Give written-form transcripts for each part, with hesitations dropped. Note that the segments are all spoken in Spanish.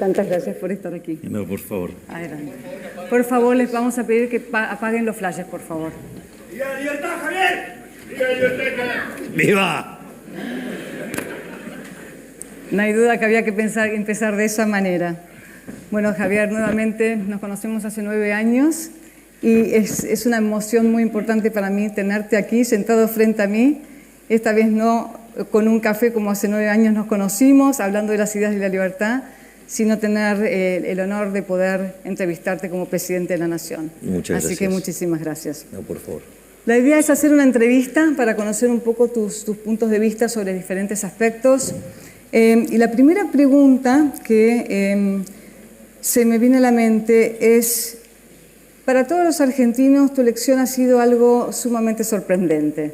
Tantas gracias por estar aquí. No, por favor. Adelante. Por favor, les vamos a pedir que apaguen los flashes, por favor. ¡Viva la libertad, Javier! ¡Viva la libertad! ¡Viva! No hay duda que había que empezar de esa manera. Bueno, Javier, nuevamente nos conocemos hace 9 años y es una emoción muy importante para mí tenerte aquí, sentado frente a mí. Esta vez no con un café como hace 9 años nos conocimos, hablando de las ideas de la libertad, sino tener el honor de poder entrevistarte como presidente de la Nación. Muchas gracias. Así que muchísimas gracias. No, por favor. La idea es hacer una entrevista para conocer un poco tus puntos de vista sobre diferentes aspectos. Y la primera pregunta que se me viene a la mente es, para todos los argentinos tu elección ha sido algo sumamente sorprendente,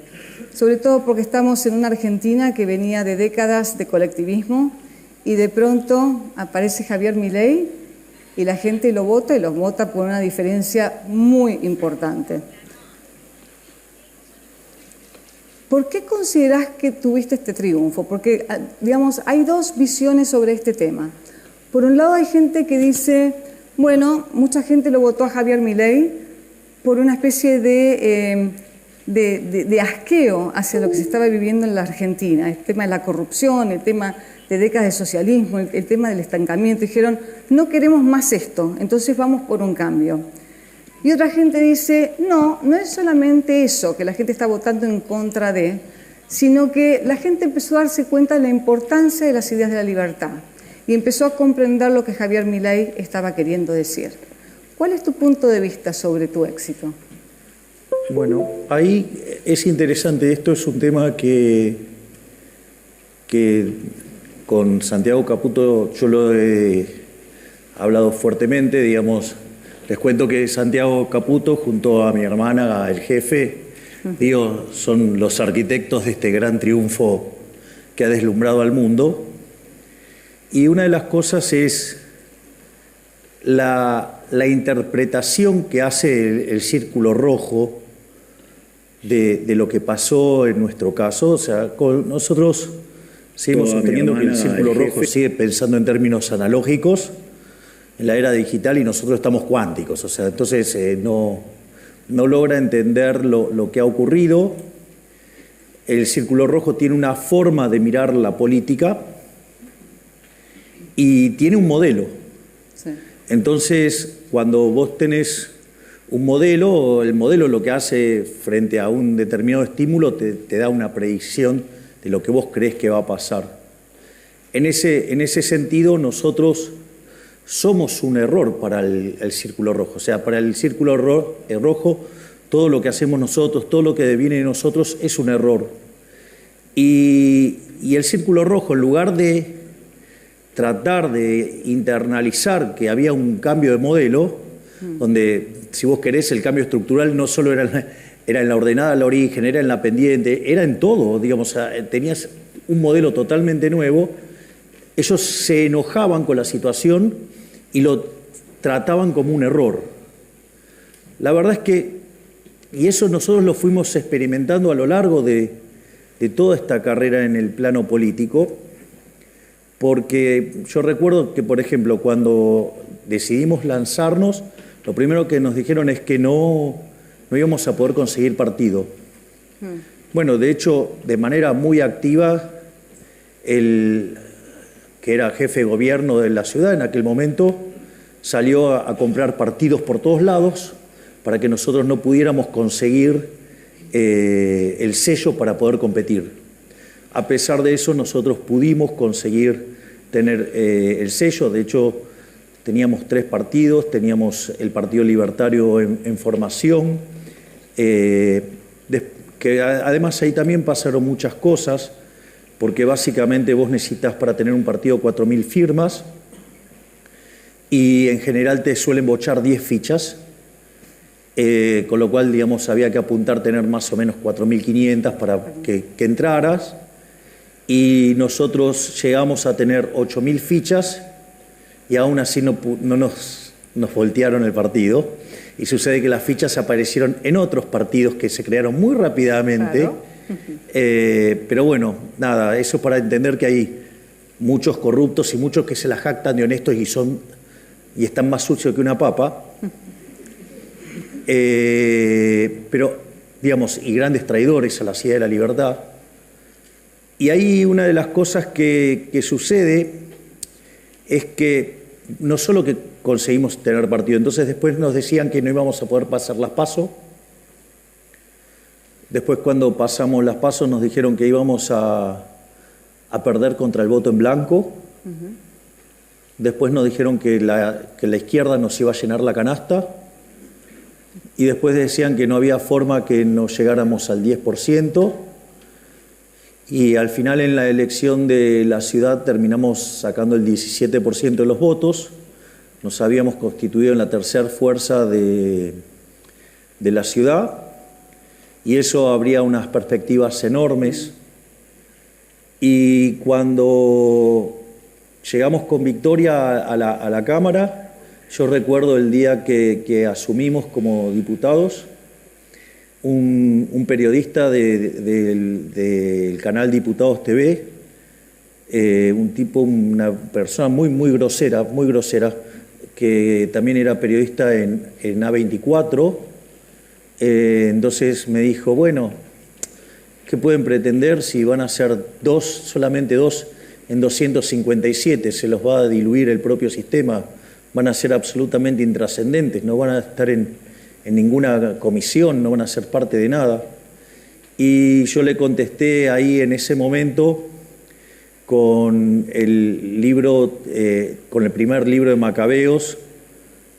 sobre todo porque estamos en una Argentina que venía de décadas de colectivismo y de pronto aparece Javier Milei y la gente lo vota y los vota por una diferencia muy importante. ¿Por qué considerás que tuviste este triunfo? Porque, digamos, hay dos visiones sobre este tema. Por un lado hay gente que dice, bueno, mucha gente lo votó a Javier Milei por una especie de asqueo hacia lo que se estaba viviendo en la Argentina, el tema de la corrupción, el tema de décadas de socialismo, el tema del estancamiento. Dijeron, no queremos más esto, entonces vamos por un cambio. Y otra gente dice, no, no es solamente eso, que la gente está votando en contra de, sino que la gente empezó a darse cuenta de la importancia de las ideas de la libertad y empezó a comprender lo que Javier Milei estaba queriendo decir. ¿Cuál es tu punto de vista sobre tu éxito? Bueno, ahí es interesante. Esto es un tema que con Santiago Caputo yo lo he hablado fuertemente, digamos. Les cuento que Santiago Caputo, junto a mi hermana, el jefe, digo, son los arquitectos de este gran triunfo que ha deslumbrado al mundo. Y una de las cosas es la interpretación que hace el Círculo Rojo de lo que pasó en nuestro caso. O sea, nosotros seguimos sosteniendo que el Círculo Rojo sigue pensando en términos analógicos en la era digital y nosotros estamos cuánticos. O sea, entonces no logra entender lo que ha ocurrido. El Círculo Rojo tiene una forma de mirar la política y tiene un modelo. Sí. Entonces, cuando vos tenés un modelo, el modelo lo que hace frente a un determinado estímulo te da una predicción de lo que vos crees que va a pasar. En ese sentido, nosotros somos un error para el Círculo Rojo. O sea, para el Círculo Rojo, todo lo que hacemos nosotros, todo lo que deviene de nosotros es un error. Y el Círculo Rojo, en lugar de tratar de internalizar que había un cambio de modelo, donde, si vos querés, el cambio estructural no solo era en la ordenada al origen, era en la pendiente, era en todo, digamos, tenías un modelo totalmente nuevo. Ellos se enojaban con la situación y lo trataban como un error. La verdad es que, y eso nosotros lo fuimos experimentando a lo largo de toda esta carrera en el plano político, porque yo recuerdo que, por ejemplo, cuando decidimos lanzarnos, lo primero que nos dijeron es que no íbamos a poder conseguir partido. Bueno, de hecho, de manera muy activa, el que era jefe de gobierno de la ciudad en aquel momento, salió a comprar partidos por todos lados para que nosotros no pudiéramos conseguir el sello para poder competir. A pesar de eso, nosotros pudimos conseguir tener el sello. De hecho, teníamos 3 partidos, teníamos el Partido Libertario en formación, que además ahí también pasaron muchas cosas, porque básicamente vos necesitas para tener un partido 4.000 firmas y en general te suelen bochar 10 fichas, con lo cual, digamos, había que apuntar tener más o menos 4.500 para que entraras, y nosotros llegamos a tener 8.000 fichas y aún así no nos voltearon el partido, y sucede que las fichas aparecieron en otros partidos que se crearon muy rápidamente. Claro. Pero bueno, nada, eso para entender que muchos corruptos y muchos que se la jactan de honestos y están más sucios que una papa. Pero, digamos, y grandes traidores a la ciudad de la libertad. Y ahí una de las cosas que sucede es que no solo que conseguimos tener partido, entonces después nos decían que no íbamos a poder pasar las PASO. Después, cuando pasamos las PASO, nos dijeron que íbamos a perder contra el voto en blanco. Después nos dijeron que la izquierda nos iba a llenar la canasta. Y después decían que no había forma que nos llegáramos al 10%. Y al final, en la elección de la ciudad, terminamos sacando el 17% de los votos. Nos habíamos constituido en la tercera fuerza de la ciudad. Y eso abría unas perspectivas enormes. Y cuando llegamos con victoria a la Cámara, yo recuerdo el día que asumimos como diputados, un periodista del canal Diputados TV, una persona muy grosera, que también era periodista en A24, entonces me dijo, bueno, ¿qué pueden pretender si van a ser solamente dos en 257? Se los va a diluir el propio sistema, van a ser absolutamente intrascendentes, no van a estar en ninguna comisión, no van a ser parte de nada. Y yo le contesté ahí en ese momento con el libro, con el primer libro de Macabeos,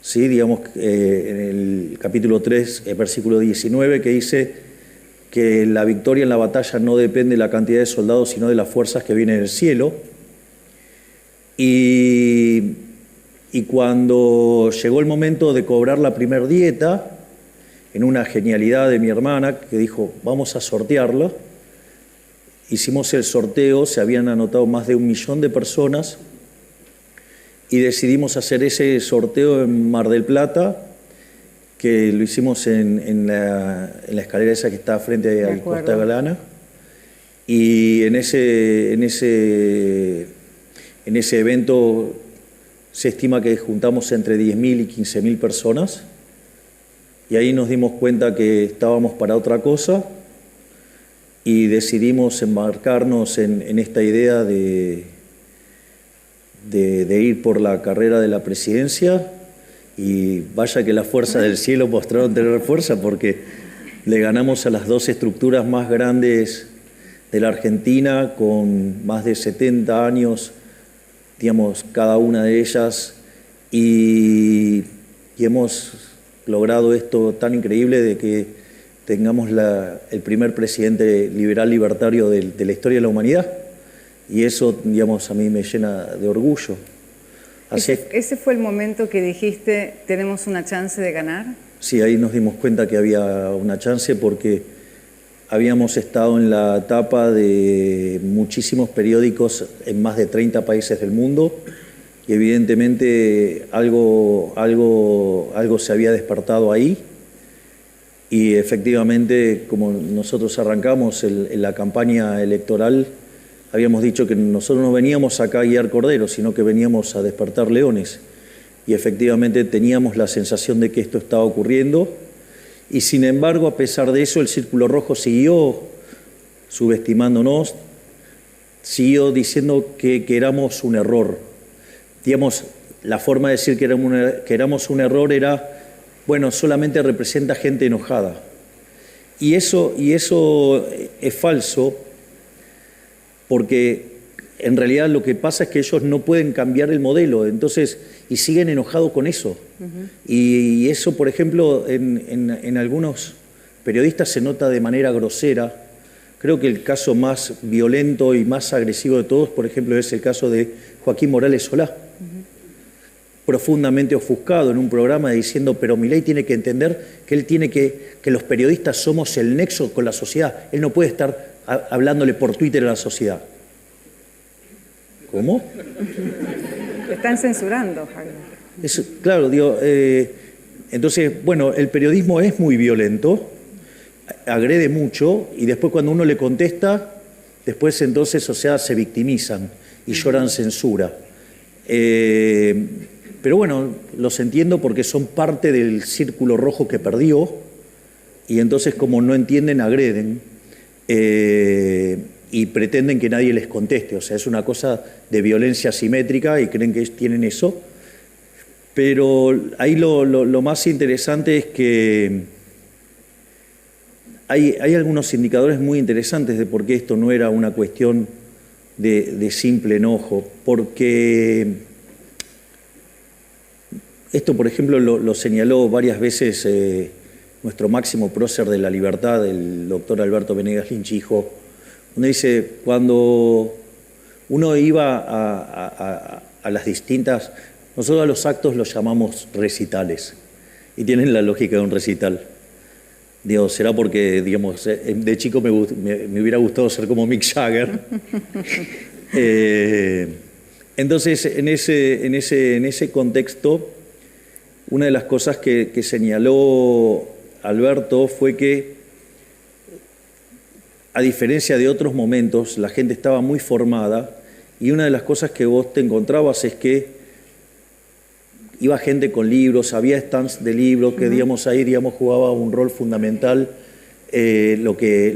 ¿sí? Digamos, en el capítulo 3, versículo 19, que dice que la victoria en la batalla no depende de la cantidad de soldados, sino de las fuerzas que vienen del cielo. Y cuando llegó el momento de cobrar la primer dieta, en una genialidad de mi hermana, que dijo, vamos a sortearla, hicimos el sorteo, se habían anotado más de 1 millón de personas, y decidimos hacer ese sorteo en Mar del Plata, que lo hicimos en la escalera esa que está frente al Costa Galana, y en ese evento se estima que juntamos entre 10.000 y 15.000 personas, y ahí nos dimos cuenta que estábamos para otra cosa y decidimos embarcarnos en esta idea de ir por la carrera de la presidencia, y vaya que las fuerzas del cielo mostraron tener fuerza, porque le ganamos a las dos estructuras más grandes de la Argentina, con más de 70 años, digamos, cada una de ellas, y hemos logrado esto tan increíble de que tengamos el primer presidente liberal libertario de la historia de la humanidad, y eso, digamos, a mí me llena de orgullo. ¿Ese fue el momento que dijiste, tenemos una chance de ganar? Sí, ahí nos dimos cuenta que había una chance, porque habíamos estado en la etapa de muchísimos periódicos en más de 30 países del mundo, y evidentemente algo se había despertado ahí, y efectivamente, como nosotros arrancamos en la campaña electoral, habíamos dicho que nosotros no veníamos acá a guiar corderos, sino que veníamos a despertar leones, y efectivamente teníamos la sensación de que esto estaba ocurriendo, y sin embargo, a pesar de eso, el Círculo Rojo siguió subestimándonos, siguió diciendo que éramos un error. Digamos, la forma de decir que éramos un error era, bueno, solamente representa gente enojada. Y eso es falso, porque en realidad lo que pasa es que ellos no pueden cambiar el modelo, entonces, y siguen enojados con eso. Y eso, por ejemplo, en algunos periodistas se nota de manera grosera. Creo que el caso más violento y más agresivo de todos, por ejemplo, es el caso de Joaquín Morales Solá, profundamente ofuscado en un programa diciendo, pero Milei tiene que entender que él tiene que los periodistas somos el nexo con la sociedad, él no puede estar hablándole por Twitter a la sociedad. ¿Cómo? Te están censurando, Javier. Claro, digo, entonces, bueno, el periodismo es muy violento, agrede mucho, y después cuando uno le contesta, después entonces, o sea, se victimizan. y lloran censura. Pero bueno, los entiendo porque son parte del círculo rojo que perdió y entonces como no entienden, agreden y pretenden que nadie les conteste. O sea, es una cosa de violencia asimétrica y creen que tienen eso. Pero ahí lo más interesante es que hay algunos indicadores muy interesantes de por qué esto no era una cuestión de simple enojo. Porque esto, por ejemplo, lo señaló varias veces nuestro máximo prócer de la libertad, el doctor Alberto Venegas Lynch, hijo, donde dice, cuando uno iba a las distintas... Nosotros a los actos los llamamos recitales y tienen la lógica de un recital. Digo, será porque, digamos, de chico me hubiera gustado ser como Mick Jagger. Entonces, en ese contexto, una de las cosas que señaló Alberto fue que, a diferencia de otros momentos, la gente estaba muy formada y una de las cosas que vos te encontrabas es que iba gente con libros, había stands de libros que, digamos, ahí, digamos, jugaba un rol fundamental lo que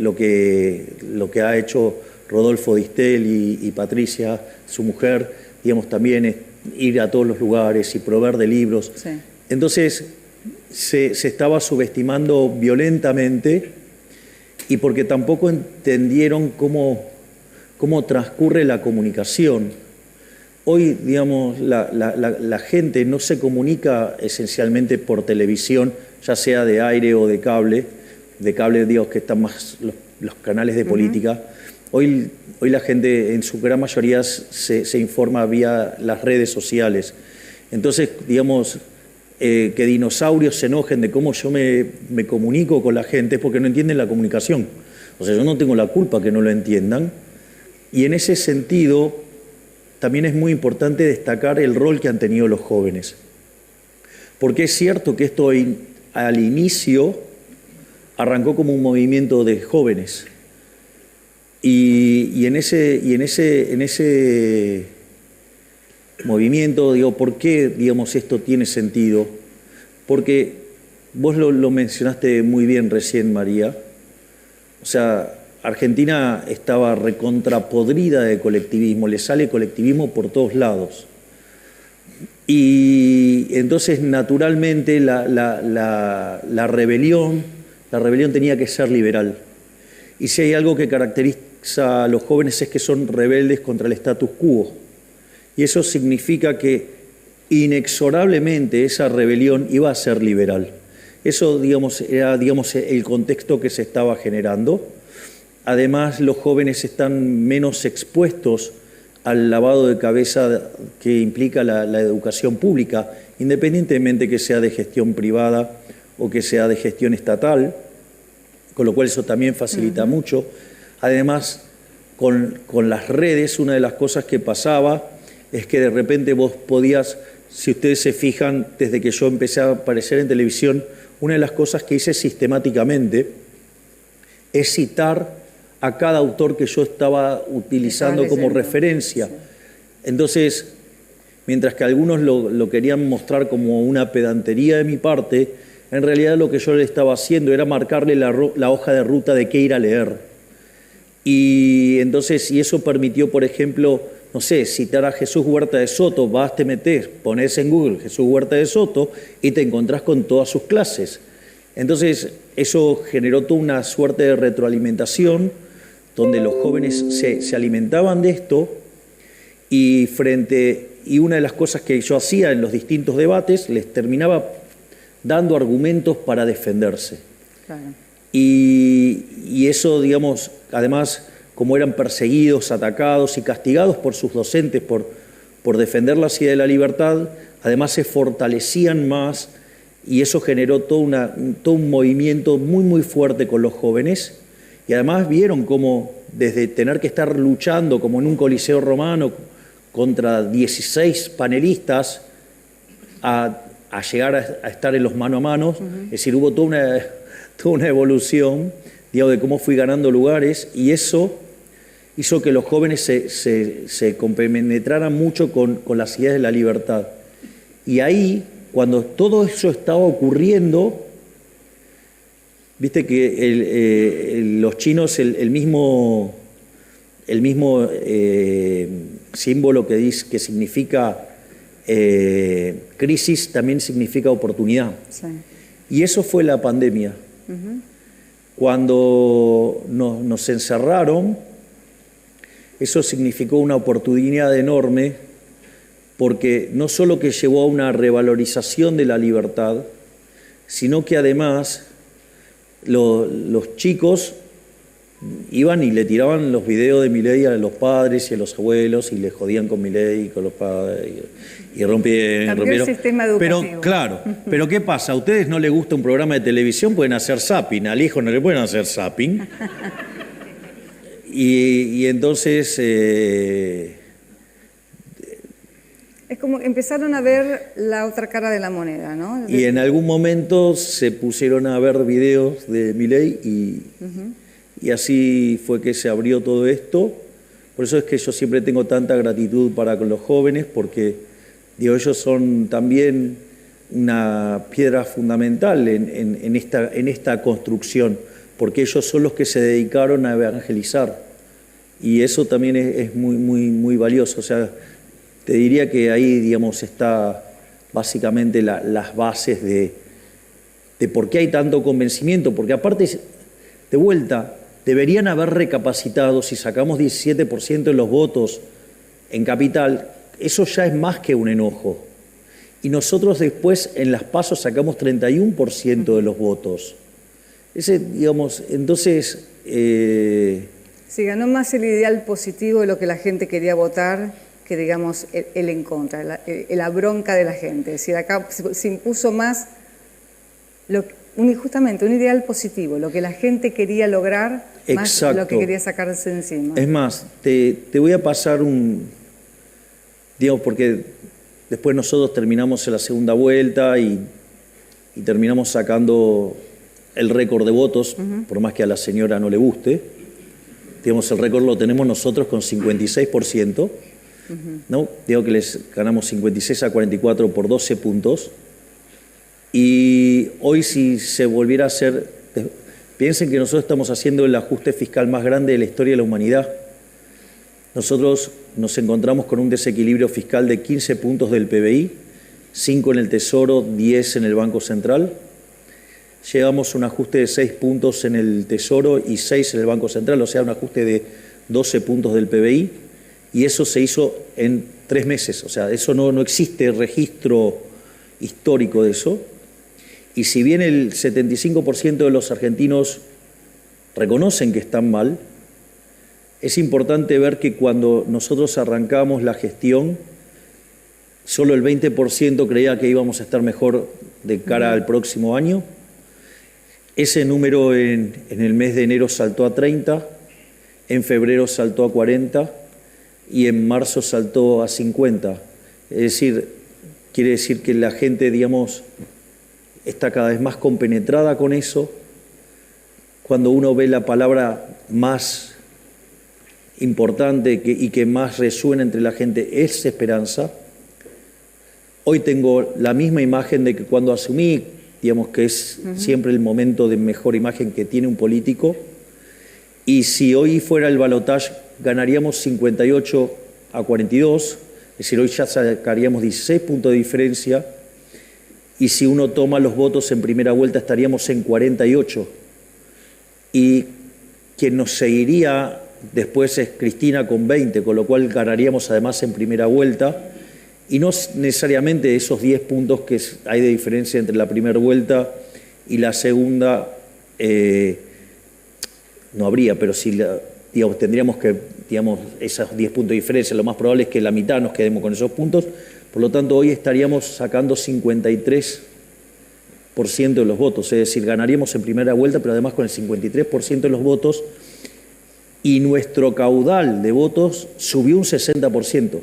ha hecho Rodolfo Distel y Patricia, su mujer, digamos, también ir a todos los lugares y proveer de libros. Sí. Entonces, se estaba subestimando violentamente y porque tampoco entendieron cómo transcurre la comunicación. Hoy, digamos, la gente no se comunica esencialmente por televisión, ya sea de aire o de cable, digamos, que están más los canales de política. Hoy la gente, en su gran mayoría, se informa vía las redes sociales. Entonces, digamos, que dinosaurios se enojen de cómo yo me comunico con la gente es porque no entienden la comunicación. O sea, yo no tengo la culpa que no lo entiendan. Y en ese sentido, también es muy importante destacar el rol que han tenido los jóvenes. Porque es cierto que esto al inicio arrancó como un movimiento de jóvenes. Y en ese movimiento, digo, ¿por qué, digamos, esto tiene sentido? Porque vos lo mencionaste muy bien recién, María. O sea, Argentina estaba recontrapodrida de colectivismo, le sale colectivismo por todos lados. Y entonces, naturalmente, la rebelión tenía que ser liberal. Y si hay algo que caracteriza a los jóvenes es que son rebeldes contra el status quo. Y eso significa que inexorablemente esa rebelión iba a ser liberal. Eso, digamos, era, digamos, el contexto que se estaba generando. Además, los jóvenes están menos expuestos al lavado de cabeza que implica la educación pública, independientemente que sea de gestión privada o que sea de gestión estatal, con lo cual eso también facilita mucho. Además, con las redes, una de las cosas que pasaba es que de repente vos podías, si ustedes se fijan, desde que yo empecé a aparecer en televisión, una de las cosas que hice sistemáticamente es citar a cada autor que yo estaba utilizando como referencia. Sí. Entonces, mientras que algunos lo querían mostrar como una pedantería de mi parte, en realidad lo que yo le estaba haciendo era marcarle la hoja de ruta de qué ir a leer. Y entonces, y eso permitió, por ejemplo, no sé, citar a Jesús Huerta de Soto, te metés, ponés en Google Jesús Huerta de Soto y te encontrás con todas sus clases. Entonces, eso generó toda una suerte de retroalimentación donde los jóvenes se alimentaban de esto y una de las cosas que yo hacía en los distintos debates, les terminaba dando argumentos para defenderse. Claro. Y eso, digamos, además, como eran perseguidos, atacados y castigados por sus docentes por defender la idea de la libertad, además se fortalecían más y eso generó todo un movimiento muy, muy fuerte con los jóvenes. Y además vieron cómo desde tener que estar luchando como en un coliseo romano contra 16 panelistas a llegar a estar en los mano a mano, es decir, hubo toda una evolución, digamos, de cómo fui ganando lugares y eso hizo que los jóvenes se compenetraran mucho con las ideas de la libertad. Y ahí, cuando todo eso estaba ocurriendo, viste que los chinos, el mismo símbolo que significa crisis, también significa oportunidad. Sí. Y eso fue la pandemia. Cuando nos encerraron, eso significó una oportunidad enorme, porque no solo que llevó a una revalorización de la libertad, sino que además los chicos iban y le tiraban los videos de Milei a los padres y a los abuelos y le jodían con Milei y con los padres y rompieron. El sistema educativo. Pero claro, pero ¿qué pasa? ¿A ustedes no les gusta un programa de televisión? Pueden hacer zapping, al hijo no le pueden hacer zapping. Y entonces... es como empezaron a ver la otra cara de la moneda, ¿no? Y en algún momento se pusieron a ver videos de Milei y así fue que se abrió todo esto. Por eso es que yo siempre tengo tanta gratitud para con los jóvenes, porque digo, ellos son también una piedra fundamental en esta construcción, porque ellos son los que se dedicaron a evangelizar. Y eso también es muy valioso. O sea, te diría que ahí, digamos, está básicamente las bases de por qué hay tanto convencimiento, porque aparte, de vuelta, deberían haber recapacitado. Si sacamos 17% de los votos en Capital, eso ya es más que un enojo. Y nosotros después en las PASO sacamos 31% de los votos. Digamos, entonces... sí, ganó más el ideal positivo de lo que la gente quería votar que, digamos, el en contra, la bronca de la gente. Es decir, acá se impuso más justamente un ideal positivo, lo que la gente quería lograr, más lo que quería sacarse de encima. Es más, te voy a pasar digamos, porque después nosotros terminamos en la segunda vuelta y terminamos sacando el récord de votos, por más que a la señora no le guste. Digamos, el récord lo tenemos nosotros con 56%, ¿no? Digo que les ganamos 56 a 44 por 12 puntos. Y hoy, si se volviera a hacer, piensen que nosotros estamos haciendo el ajuste fiscal más grande de la historia de la humanidad. Nosotros nos encontramos con un desequilibrio fiscal de 15 puntos del PBI, 5 en el Tesoro, 10 en el Banco Central. Llegamos a un ajuste de 6 puntos en el Tesoro y 6 en el Banco Central, o sea, un ajuste de 12 puntos del PBI, y eso se hizo en 3 meses. O sea, eso no existe registro histórico de eso. Y si bien el 75% de los argentinos reconocen que están mal, es importante ver que cuando nosotros arrancamos la gestión, solo el 20% creía que íbamos a estar mejor de cara al próximo año. Ese número en el mes de enero saltó a 30, en febrero saltó a 40 y en marzo saltó a 50. Es decir, quiere decir que la gente, digamos, está cada vez más compenetrada con eso. Cuando uno ve la palabra más importante y que más resuena entre la gente es esperanza. Hoy tengo la misma imagen de que cuando asumí, digamos que es siempre el momento de mejor imagen que tiene un político, y si hoy fuera el balotaje ganaríamos 58 a 42, es decir, hoy ya sacaríamos 16 puntos de diferencia, y si uno toma los votos en primera vuelta estaríamos en 48, y quien nos seguiría después es Cristina con 20, con lo cual ganaríamos además en primera vuelta. Y no necesariamente esos 10 puntos que hay de diferencia entre la primera vuelta y la segunda no habría, pero sí, digamos, tendríamos que, digamos, esos 10 puntos de diferencia, lo más probable es que la mitad nos quedemos con esos puntos. Por lo tanto, hoy estaríamos sacando 53% de los votos, es decir, ganaríamos en primera vuelta, pero además con el 53% de los votos, y nuestro caudal de votos subió un 60%.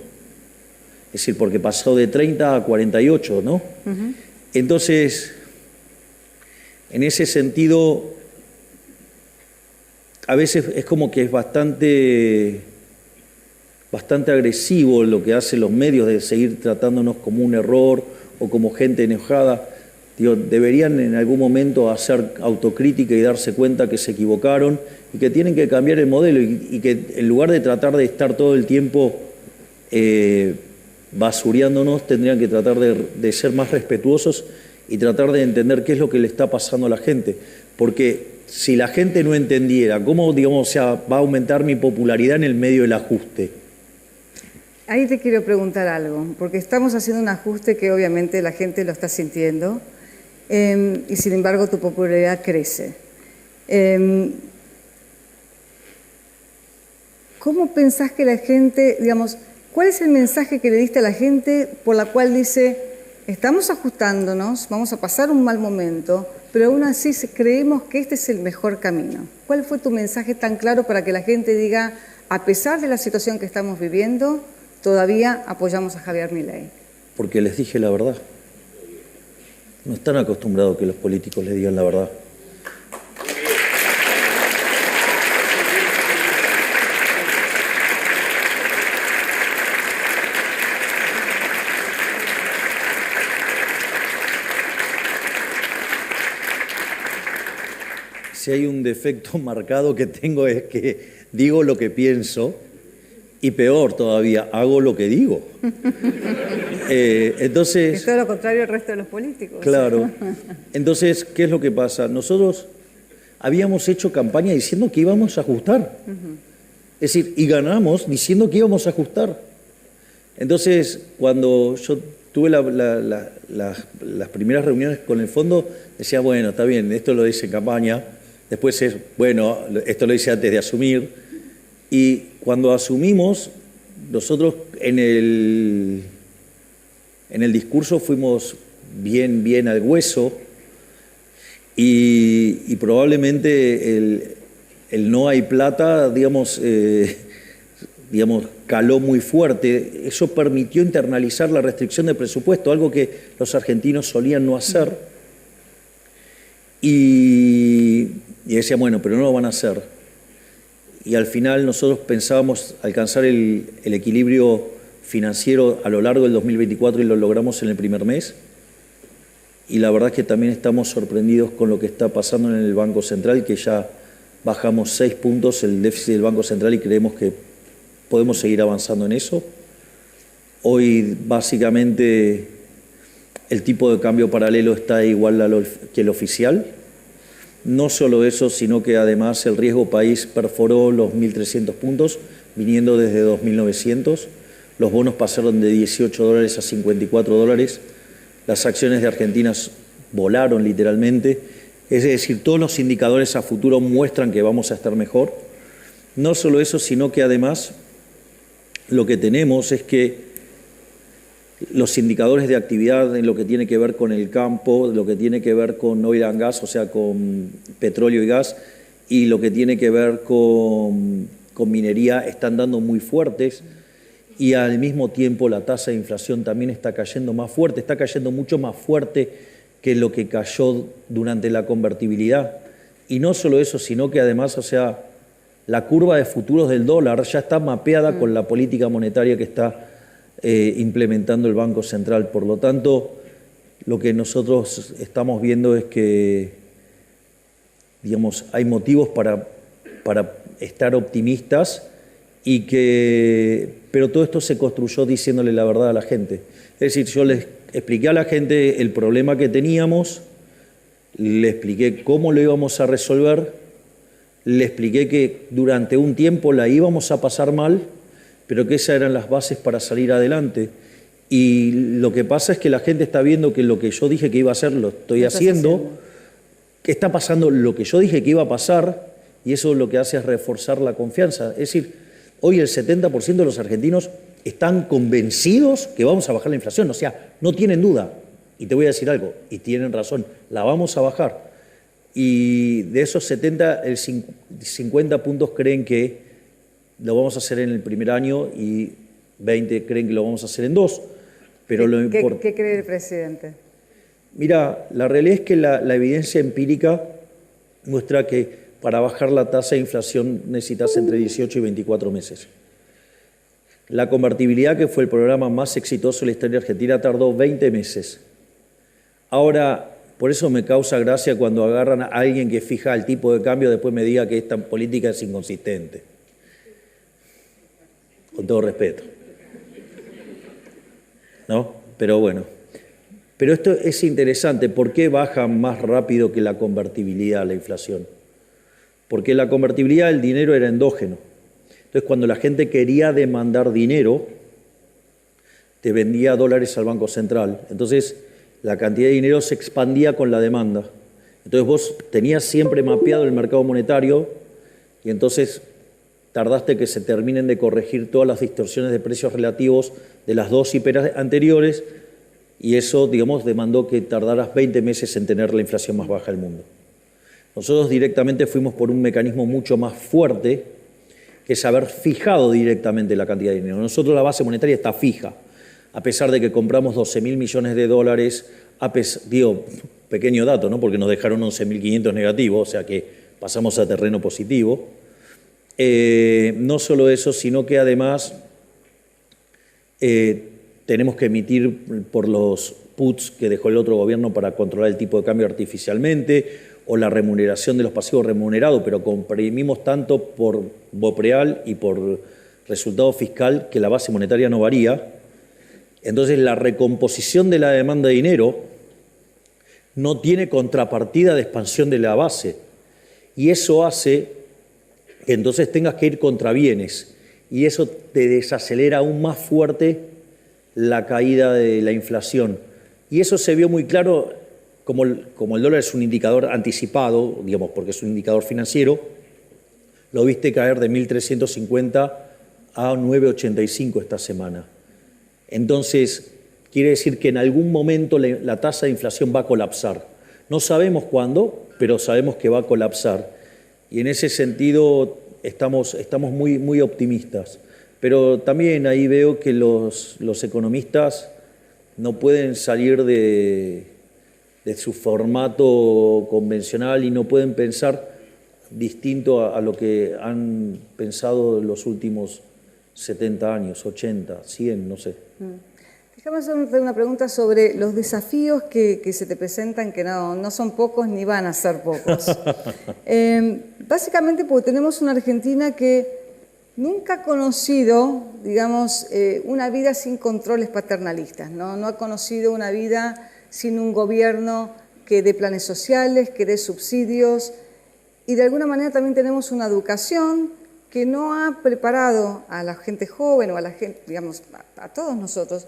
Es decir, porque pasó de 30 a 48, ¿no? Entonces, en ese sentido, a veces es como que es bastante agresivo lo que hacen los medios de seguir tratándonos como un error o como gente enojada. Digo, deberían en algún momento hacer autocrítica y darse cuenta que se equivocaron y que tienen que cambiar el modelo y que en lugar de tratar de estar todo el tiempo basureándonos, tendrían que tratar de ser más respetuosos y tratar de entender qué es lo que le está pasando a la gente. Porque si la gente no entendiera cómo, digamos, o sea, va a aumentar mi popularidad en el medio del ajuste. Ahí te quiero preguntar algo, porque estamos haciendo un ajuste que obviamente la gente lo está sintiendo y sin embargo tu popularidad crece. ¿Cómo pensás que la gente, digamos, cuál es el mensaje que le diste a la gente por la cual dice, estamos ajustándonos, vamos a pasar un mal momento, pero aún así creemos que este es el mejor camino? ¿Cuál fue tu mensaje tan claro para que la gente diga, a pesar de la situación que estamos viviendo, todavía apoyamos a Javier Milei? Porque les dije la verdad. No están acostumbrados a que los políticos les digan la verdad. Si hay un defecto marcado que tengo es que digo lo que pienso y peor todavía, hago lo que digo. Entonces, es todo lo contrario al resto de los políticos. Claro. Entonces, ¿qué es lo que pasa? Nosotros habíamos hecho campaña diciendo que íbamos a ajustar. Es decir, y ganamos diciendo que íbamos a ajustar. Entonces, cuando yo tuve las primeras reuniones con el fondo, decía, bueno, está bien, esto lo dice en campaña. Después es, bueno, esto lo hice antes de asumir. Y cuando asumimos, nosotros en el discurso fuimos bien al hueso y probablemente el no hay plata, digamos, caló muy fuerte. Eso permitió internalizar la restricción de presupuesto, algo que los argentinos solían no hacer. Y decían, bueno, pero no lo van a hacer. Y al final nosotros pensábamos alcanzar el equilibrio financiero a lo largo del 2024 y lo logramos en el primer mes. Y la verdad es que también estamos sorprendidos con lo que está pasando en el Banco Central, que ya bajamos 6 puntos el déficit del Banco Central y creemos que podemos seguir avanzando en eso. Hoy básicamente el tipo de cambio paralelo está igual que el oficial. No solo eso, sino que además el riesgo país perforó los 1.300 puntos, viniendo desde 2.900. Los bonos pasaron de $18 a $54. Las acciones de Argentina volaron literalmente. Es decir, todos los indicadores a futuro muestran que vamos a estar mejor. No solo eso, sino que además lo que tenemos es que los indicadores de actividad en lo que tiene que ver con el campo, lo que tiene que ver con oil and gas, o sea, con petróleo y gas, y lo que tiene que ver con minería, están dando muy fuertes, y al mismo tiempo la tasa de inflación también está cayendo más fuerte, está cayendo mucho más fuerte que lo que cayó durante la convertibilidad. Y no solo eso, sino que además, o sea, la curva de futuros del dólar ya está mapeada con la política monetaria que está implementando el Banco Central. Por lo tanto, lo que nosotros estamos viendo es que, digamos, hay motivos para estar optimistas pero todo esto se construyó diciéndole la verdad a la gente. Es decir, yo les expliqué a la gente el problema que teníamos, le expliqué cómo lo íbamos a resolver, le expliqué que durante un tiempo la íbamos a pasar mal, pero que esas eran las bases para salir adelante. Y lo que pasa es que la gente está viendo que lo que yo dije que iba a hacer lo estoy haciendo, que está pasando lo que yo dije que iba a pasar, y eso lo que hace es reforzar la confianza. Es decir, hoy el 70% de los argentinos están convencidos que vamos a bajar la inflación, o sea, no tienen duda. Y te voy a decir algo, y tienen razón, la vamos a bajar. Y de esos 70, el 50 puntos creen que lo vamos a hacer en el primer año y 20 creen que lo vamos a hacer en 2. Pero ¿Qué cree el presidente? Mira, la realidad es que la evidencia empírica muestra que para bajar la tasa de inflación necesitas entre 18 y 24 meses. La convertibilidad, que fue el programa más exitoso en la historia argentina, tardó 20 meses. Ahora, por eso me causa gracia cuando agarran a alguien que fija el tipo de cambio, después me diga que esta política es inconsistente. Con todo respeto. ¿No? Pero bueno. Pero esto es interesante. ¿Por qué baja más rápido que la convertibilidad la inflación? Porque la convertibilidad del dinero era endógeno. Entonces, cuando la gente quería demandar dinero, te vendía dólares al Banco Central. Entonces, la cantidad de dinero se expandía con la demanda. Entonces, vos tenías siempre mapeado el mercado monetario y entonces tardaste que se terminen de corregir todas las distorsiones de precios relativos de las dos hiperas anteriores y eso, digamos, demandó que tardaras 20 meses en tener la inflación más baja del mundo. Nosotros directamente fuimos por un mecanismo mucho más fuerte, que es haber fijado directamente la cantidad de dinero. Nosotros la base monetaria está fija, a pesar de que compramos 12.000 millones de dólares, digo, pequeño dato, ¿no? Porque nos dejaron 11.500 negativos, o sea que pasamos a terreno positivo. No solo eso, sino que además tenemos que emitir por los puts que dejó el otro gobierno para controlar el tipo de cambio artificialmente, o la remuneración de los pasivos remunerados, pero comprimimos tanto por BOPREAL y por resultado fiscal que la base monetaria no varía. Entonces, la recomposición de la demanda de dinero no tiene contrapartida de expansión de la base. Y eso hace que entonces tengas que ir contra bienes. Y eso te desacelera aún más fuerte la caída de la inflación. Y eso se vio muy claro, como el dólar es un indicador anticipado, digamos, porque es un indicador financiero, lo viste caer de 1.350 a 9.85 esta semana. Entonces, quiere decir que en algún momento la tasa de inflación va a colapsar. No sabemos cuándo, pero sabemos que va a colapsar. Y en ese sentido estamos muy, muy optimistas. Pero también ahí veo que los economistas no pueden salir de su formato convencional y no pueden pensar distinto a lo que han pensado en los últimos 70 años, 80, 100, no sé. Déjame hacerte una pregunta sobre los desafíos que se te presentan, que no son pocos ni van a ser pocos. Básicamente porque tenemos una Argentina que nunca ha conocido, digamos, una vida sin controles paternalistas, ¿no? No ha conocido una vida sin un gobierno que dé planes sociales, que dé subsidios, y de alguna manera también tenemos una educación que no ha preparado a la gente joven o a la gente, digamos, a todos nosotros,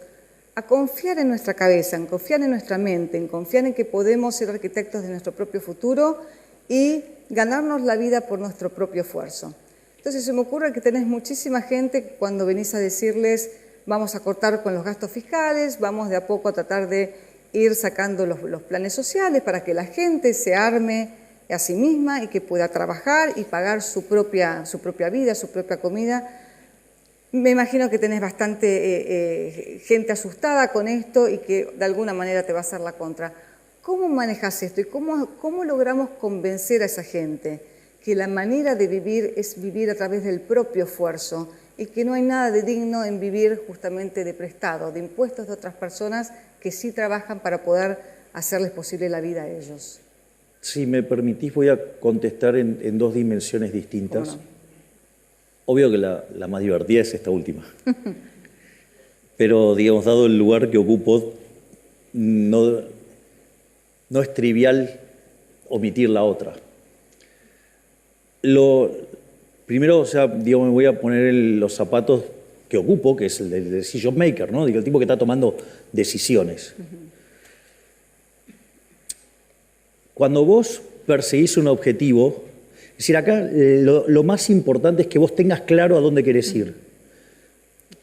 a confiar en nuestra cabeza, en confiar en nuestra mente, en confiar en que podemos ser arquitectos de nuestro propio futuro y ganarnos la vida por nuestro propio esfuerzo. Entonces se me ocurre que tenés muchísima gente cuando venís a decirles vamos a cortar con los gastos fiscales, vamos de a poco a tratar de ir sacando los planes sociales para que la gente se arme a sí misma y que pueda trabajar y pagar su propia vida, su propia comida. Me imagino que tenés bastante gente asustada con esto y que de alguna manera te va a hacer la contra. ¿Cómo manejas esto y cómo logramos convencer a esa gente que la manera de vivir es vivir a través del propio esfuerzo y que no hay nada de digno en vivir justamente de prestado, de impuestos de otras personas que sí trabajan para poder hacerles posible la vida a ellos? Si me permitís, voy a contestar en dos dimensiones distintas. ¿Cómo no? Obvio que la más divertida es esta última. Pero, digamos, dado el lugar que ocupo, no es trivial omitir la otra. Primero, o sea, digamos, me voy a poner en los zapatos que ocupo, que es el del decision maker, ¿no? Digo, el tipo que está tomando decisiones. Cuando vos perseguís un objetivo, es decir, acá lo más importante es que vos tengas claro a dónde querés ir.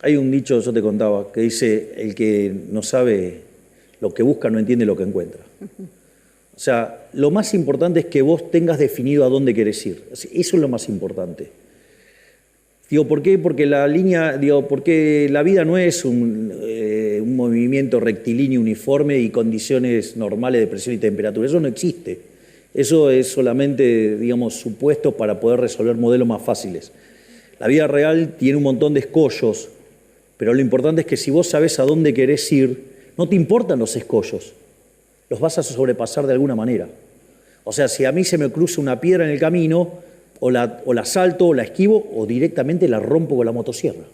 Hay un dicho, yo te contaba, que dice, el que no sabe lo que busca no entiende lo que encuentra. O sea, lo más importante es que vos tengas definido a dónde querés ir. Eso es lo más importante. Digo, ¿por qué? Porque porque la vida no es un movimiento rectilíneo uniforme y condiciones normales de presión y temperatura. Eso no existe. Eso es solamente, digamos, supuesto para poder resolver modelos más fáciles. La vida real tiene un montón de escollos, pero lo importante es que si vos sabés a dónde querés ir, no te importan los escollos, los vas a sobrepasar de alguna manera. O sea, si a mí se me cruza una piedra en el camino, o la salto, o la esquivo, o directamente la rompo con la motosierra.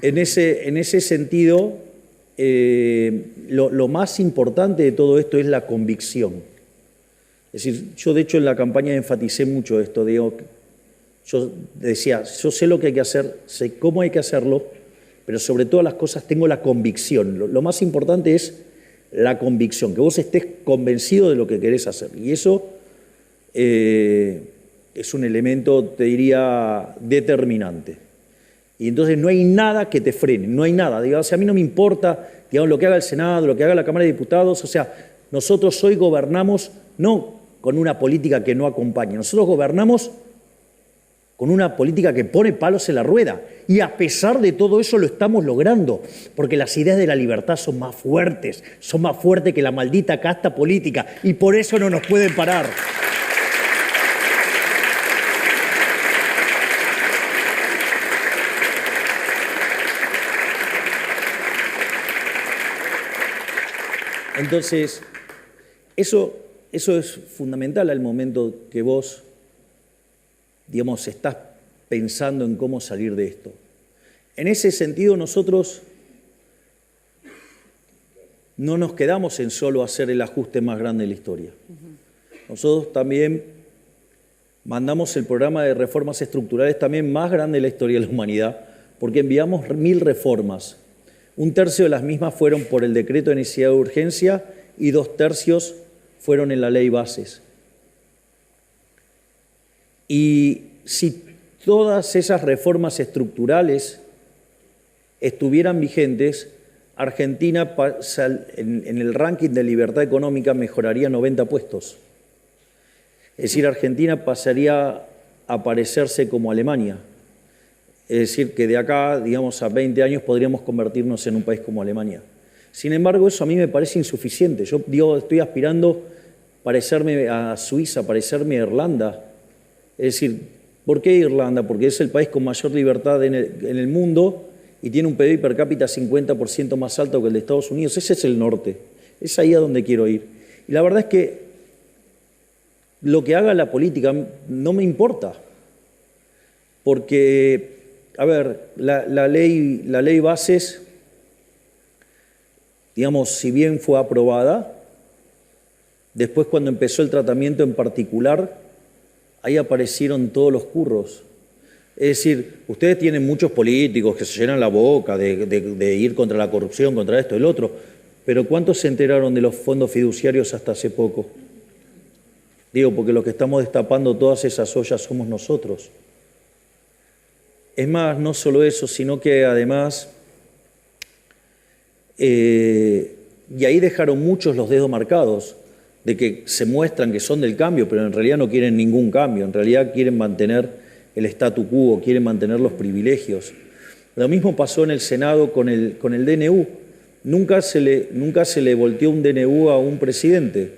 En ese sentido, lo más importante de todo esto es la convicción. Es decir, yo de hecho en la campaña enfaticé mucho esto, digo, yo decía, yo sé lo que hay que hacer, sé cómo hay que hacerlo, pero sobre todas las cosas tengo la convicción. Lo más importante es la convicción, que vos estés convencido de lo que querés hacer. Y eso es un elemento, te diría, determinante. Y entonces no hay nada que te frene, no hay nada. Digamos, a mí no me importa, digamos, lo que haga el Senado, lo que haga la Cámara de Diputados. O sea, nosotros hoy gobernamos no con una política que no acompañe, nosotros gobernamos con una política que pone palos en la rueda. Y a pesar de todo eso lo estamos logrando, porque las ideas de la libertad son más fuertes que la maldita casta política, y por eso no nos pueden parar. Entonces, eso es fundamental al momento que vos, digamos, estás pensando en cómo salir de esto. En ese sentido, nosotros no nos quedamos en solo hacer el ajuste más grande de la historia. Nosotros también mandamos el programa de reformas estructurales también más grande de la historia de la humanidad, porque enviamos 1000 reformas. 1/3 de las mismas fueron por el decreto de necesidad de urgencia y 2/3 fueron en la ley bases. Y si todas esas reformas estructurales estuvieran vigentes, Argentina en el ranking de libertad económica mejoraría 90 puestos. Es decir, Argentina pasaría a parecerse como Alemania. Es decir, que de acá, digamos, a 20 años podríamos convertirnos en un país como Alemania. Sin embargo, eso a mí me parece insuficiente. Yo digo, estoy aspirando a parecerme a Suiza, parecerme a Irlanda. Es decir, ¿por qué Irlanda? Porque es el país con mayor libertad en el mundo y tiene un PIB per cápita 50% más alto que el de Estados Unidos. Ese es el norte. Es ahí a donde quiero ir. Y la verdad es que lo que haga la política no me importa. Porque, a ver, la ley bases, digamos, si bien fue aprobada, después cuando empezó el tratamiento en particular, ahí aparecieron todos los curros. Es decir, ustedes tienen muchos políticos que se llenan la boca de ir contra la corrupción, contra esto y el otro, pero ¿cuántos se enteraron de los fondos fiduciarios hasta hace poco? Digo, porque los que estamos destapando todas esas ollas somos nosotros. Es más, no solo eso, sino que además, y ahí dejaron muchos los dedos marcados, de que se muestran que son del cambio, pero en realidad no quieren ningún cambio, en realidad quieren mantener el statu quo, quieren mantener los privilegios. Lo mismo pasó en el Senado con el DNU. Nunca se le volteó un DNU a un presidente.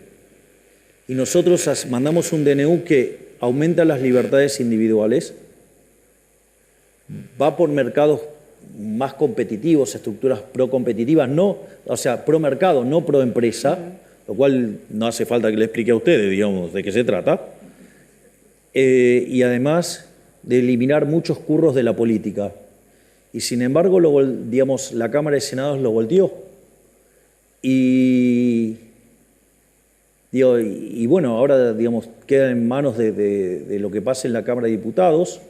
Y nosotros mandamos un DNU que aumenta las libertades individuales, va por mercados más competitivos, estructuras pro-competitivas, pro-mercado, no pro-empresa, lo cual no hace falta que le explique a ustedes, digamos, de qué se trata. Y además de eliminar muchos curros de la política. Y sin embargo, digamos, la Cámara de Senados lo volteó. Y bueno, ahora, digamos, queda en manos de lo que pase en la Cámara de Diputados.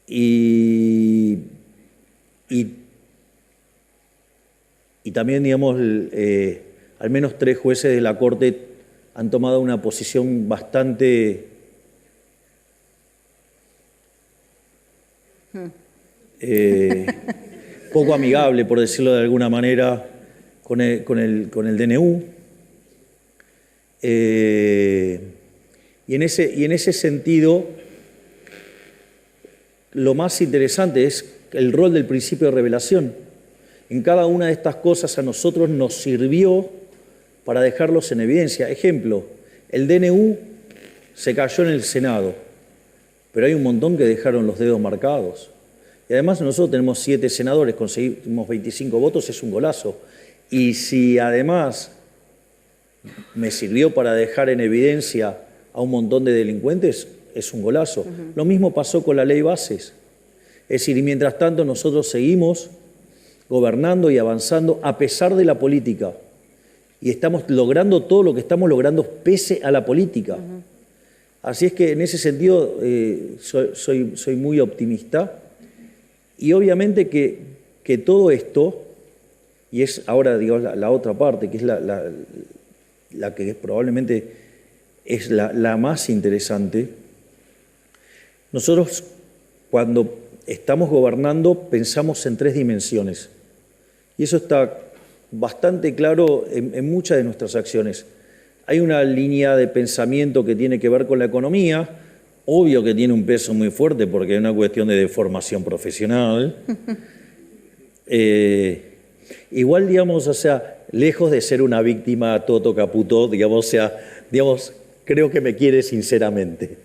Y también, digamos, al menos 3 jueces de la Corte han tomado una posición bastante poco amigable, por decirlo de alguna manera, con el DNU. Y en ese sentido, lo más interesante es el rol del principio de revelación. En cada una de estas cosas a nosotros nos sirvió para dejarlos en evidencia. Ejemplo, el DNU se cayó en el Senado, pero hay un montón que dejaron los dedos marcados. Y además nosotros tenemos 7 senadores, conseguimos 25 votos, es un golazo. Y si además me sirvió para dejar en evidencia a un montón de delincuentes, es un golazo. Lo mismo pasó con la ley Bases. Es decir, y mientras tanto nosotros seguimos gobernando y avanzando a pesar de la política. Y estamos logrando todo lo que estamos logrando pese a la política. Así es que en ese sentido soy muy optimista. Y obviamente que todo esto, y es ahora digamos, la otra parte, que es la que probablemente es la más interesante, nosotros cuando estamos gobernando pensamos en 3 dimensiones. Y eso está bastante claro en muchas de nuestras acciones. Hay una línea de pensamiento que tiene que ver con la economía, obvio que tiene un peso muy fuerte porque es una cuestión de formación profesional. Igual, digamos, o sea, lejos de ser una víctima toto caputó, digamos, o sea, digamos, creo que me quiere sinceramente.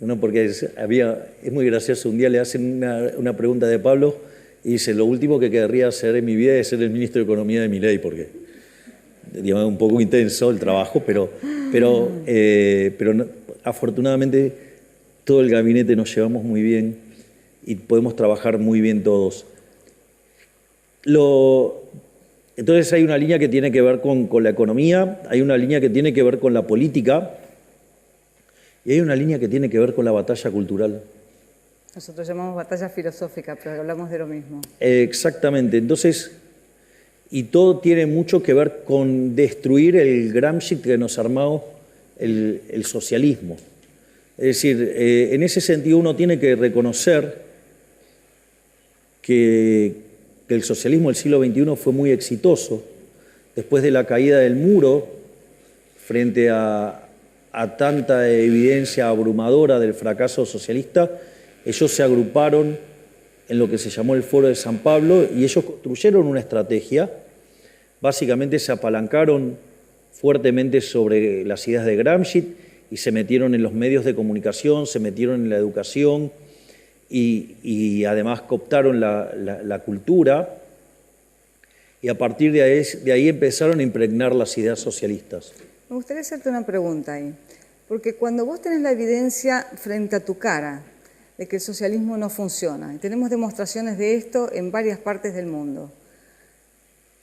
No, porque es muy gracioso, un día le hacen una pregunta de Pablo y dice, lo último que querría hacer en mi vida es ser el ministro de Economía de Milei, porque digamos, es un poco intenso el trabajo, pero no, afortunadamente todo el gabinete nos llevamos muy bien y podemos trabajar muy bien todos. Entonces hay una línea que tiene que ver con la economía, hay una línea que tiene que ver con la política y hay una línea que tiene que ver con la batalla cultural. Nosotros llamamos batalla filosófica, pero hablamos de lo mismo. Exactamente. Entonces, y todo tiene mucho que ver con destruir el Gramsci que nos armó el socialismo. Es decir, en ese sentido uno tiene que reconocer que el socialismo del siglo XXI fue muy exitoso. Después de la caída del muro, frente a tanta evidencia abrumadora del fracaso socialista, ellos se agruparon en lo que se llamó el Foro de San Pablo y ellos construyeron una estrategia, básicamente se apalancaron fuertemente sobre las ideas de Gramsci y se metieron en los medios de comunicación, se metieron en la educación y además cooptaron la cultura y a partir de ahí empezaron a impregnar las ideas socialistas. Me gustaría hacerte una pregunta ahí, porque cuando vos tenés la evidencia frente a tu cara de que el socialismo no funciona, y tenemos demostraciones de esto en varias partes del mundo,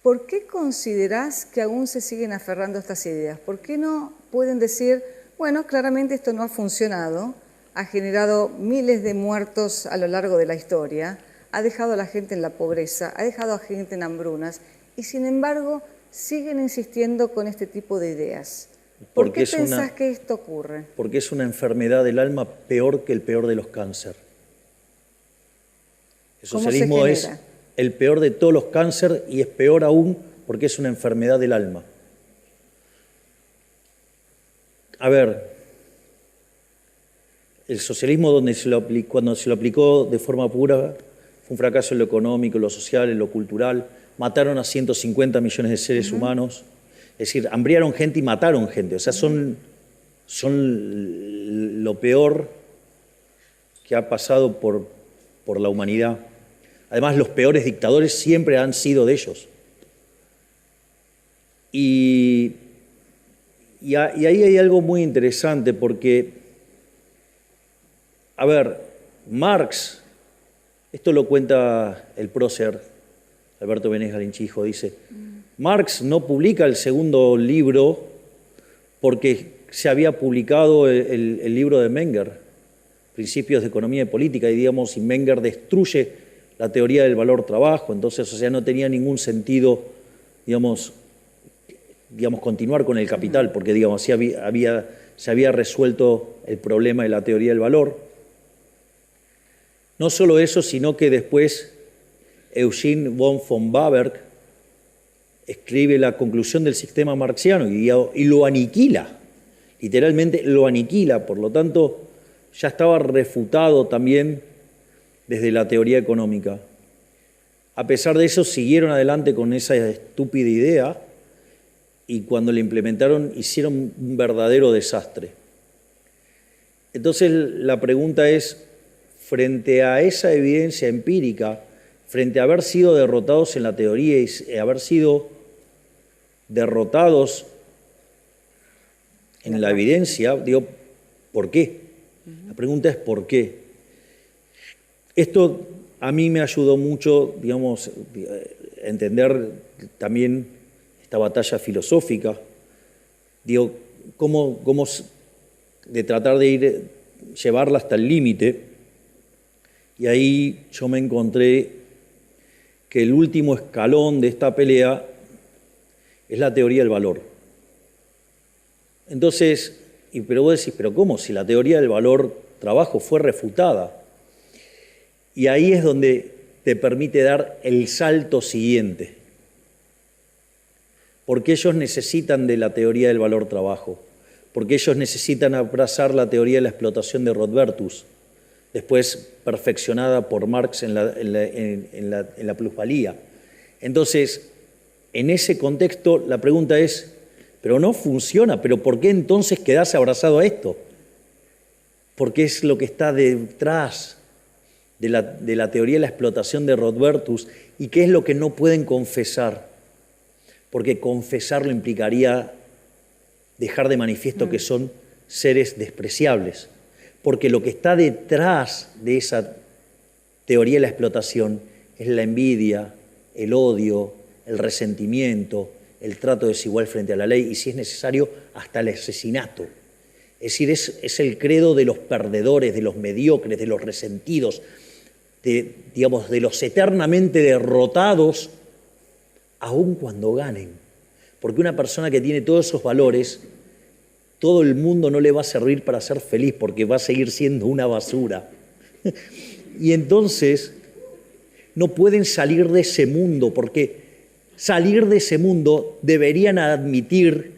¿por qué considerás que aún se siguen aferrando a estas ideas? ¿Por qué no pueden decir, bueno, claramente esto no ha funcionado, ha generado miles de muertos a lo largo de la historia, ha dejado a la gente en la pobreza, ha dejado a gente en hambrunas, y sin embargo siguen insistiendo con este tipo de ideas? ¿Por qué pensás que esto ocurre? Porque es una enfermedad del alma peor que el peor de los cánceres. El socialismo es el peor de todos los cánceres y es peor aún porque es una enfermedad del alma. A ver, el socialismo cuando se lo aplicó de forma pura fue un fracaso en lo económico, en lo social, en lo cultural. Mataron a 150 millones de seres humanos. Es decir, hambriaron gente y mataron gente. O sea, son lo peor que ha pasado por la humanidad. Además, los peores dictadores siempre han sido de ellos. Y ahí hay algo muy interesante porque, a ver, Marx, esto lo cuenta el prócer Alberto Benes Galinchijo, dice, Marx no publica el segundo libro porque se había publicado el libro de Menger, Principios de Economía y Política, y digamos, y Menger destruye la teoría del valor trabajo, entonces, o sea, no tenía ningún sentido, digamos, continuar con el capital, porque, digamos, se había resuelto el problema de la teoría del valor. No solo eso, sino que después Eugene von Baberg escribe la conclusión del sistema marxiano y lo aniquila, literalmente lo aniquila, por lo tanto ya estaba refutado también desde la teoría económica. A pesar de eso, siguieron adelante con esa estúpida idea y cuando la implementaron hicieron un verdadero desastre. Entonces la pregunta es, frente a esa evidencia empírica, frente a haber sido derrotados en la teoría y haber sido derrotados en la evidencia, digo, ¿por qué? La pregunta es ¿por qué? Esto a mí me ayudó mucho, digamos, a entender también esta batalla filosófica, digo, cómo de tratar de llevarla hasta el límite, y ahí yo me encontré que el último escalón de esta pelea es la teoría del valor. Entonces, pero vos decís, ¿pero cómo? Si la teoría del valor trabajo fue refutada. Y ahí es donde te permite dar el salto siguiente. Porque ellos necesitan de la teoría del valor trabajo. Porque ellos necesitan abrazar la teoría de la explotación de Rothbertus, después perfeccionada por Marx en la plusvalía. Entonces, en ese contexto, la pregunta es, pero no funciona, ¿pero por qué entonces quedás abrazado a esto? Porque es lo que está detrás de la teoría de la explotación de Rothbertus y qué es lo que no pueden confesar. Porque confesarlo implicaría dejar de manifiesto que son seres despreciables. Porque lo que está detrás de esa teoría de la explotación es la envidia, el odio, el resentimiento, el trato desigual frente a la ley y, si es necesario, hasta el asesinato. Es decir, es el credo de los perdedores, de los mediocres, de los resentidos, de los eternamente derrotados, aun cuando ganen. Porque una persona que tiene todos esos valores, todo el mundo no le va a servir para ser feliz porque va a seguir siendo una basura. Y entonces no pueden salir de ese mundo, porque salir de ese mundo deberían admitir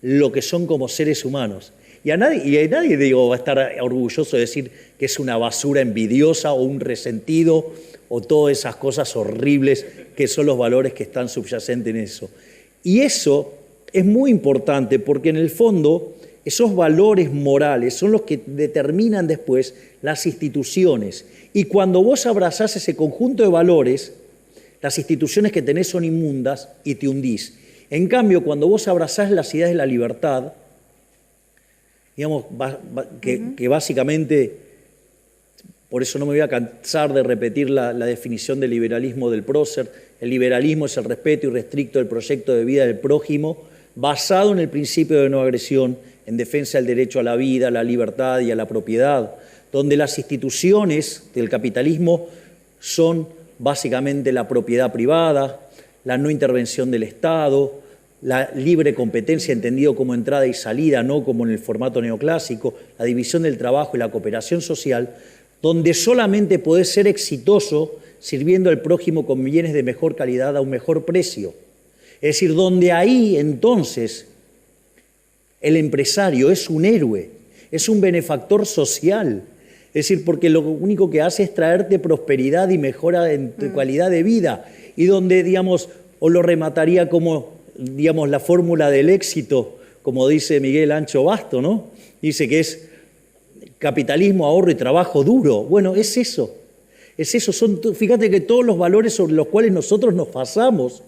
lo que son como seres humanos. Y a nadie va a estar orgulloso de decir que es una basura envidiosa o un resentido o todas esas cosas horribles que son los valores que están subyacentes en eso. Y eso es muy importante porque en el fondo esos valores morales son los que determinan después las instituciones. Y cuando vos abrazás ese conjunto de valores, las instituciones que tenés son inmundas y te hundís. En cambio, cuando vos abrazás las ideas de la libertad, digamos, que básicamente, por eso no me voy a cansar de repetir la definición del liberalismo del Prócer, el liberalismo es el respeto irrestricto del proyecto de vida del prójimo, basado en el principio de no agresión, en defensa del derecho a la vida, a la libertad y a la propiedad, donde las instituciones del capitalismo son básicamente la propiedad privada, la no intervención del Estado, la libre competencia entendido como entrada y salida, no como en el formato neoclásico, la división del trabajo y la cooperación social, donde solamente podés ser exitoso sirviendo al prójimo con bienes de mejor calidad a un mejor precio. Es decir, donde ahí entonces el empresario es un héroe, es un benefactor social. Es decir, porque lo único que hace es traerte prosperidad y mejora en tu calidad de vida. Y donde, digamos, o lo remataría como, digamos, la fórmula del éxito, como dice Miguel Ancho Basto, ¿no? Dice que es capitalismo, ahorro y trabajo duro. Bueno, es eso. Es eso. Fíjate que todos los valores sobre los cuales nosotros nos basamos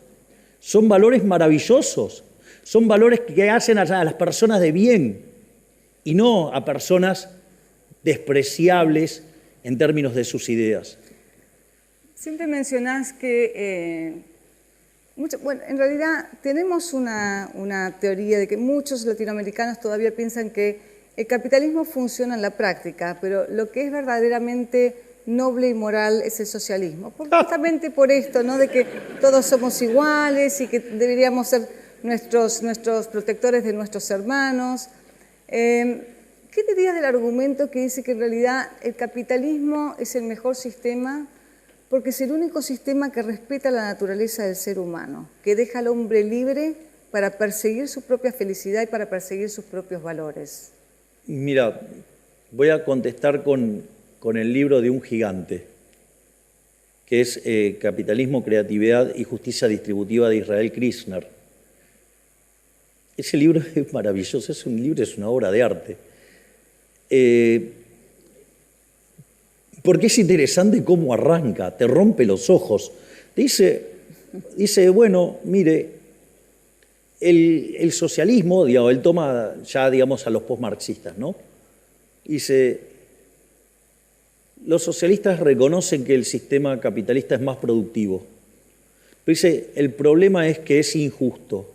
son valores maravillosos. Son valores que hacen a las personas de bien y no a personas despreciables en términos de sus ideas. Siempre mencionás que, en realidad tenemos una teoría de que muchos latinoamericanos todavía piensan que el capitalismo funciona en la práctica, pero lo que es verdaderamente noble y moral es el socialismo. Justamente por esto, ¿no? De que todos somos iguales y que deberíamos ser nuestros protectores de nuestros hermanos. ¿Qué dirías del argumento que dice que en realidad el capitalismo es el mejor sistema porque es el único sistema que respeta la naturaleza del ser humano, que deja al hombre libre para perseguir su propia felicidad y para perseguir sus propios valores? Mira, voy a contestar con el libro de un gigante. que es Capitalismo, Creatividad y Justicia Distributiva de Israel Kirzner. Ese libro es maravilloso, es un libro, es una obra de arte. Porque es interesante cómo arranca, te rompe los ojos. Dice bueno, mire, el socialismo, digamos, él toma ya, digamos, a los postmarxistas, ¿no? Dice, los socialistas reconocen que el sistema capitalista es más productivo. Pero dice, el problema es que es injusto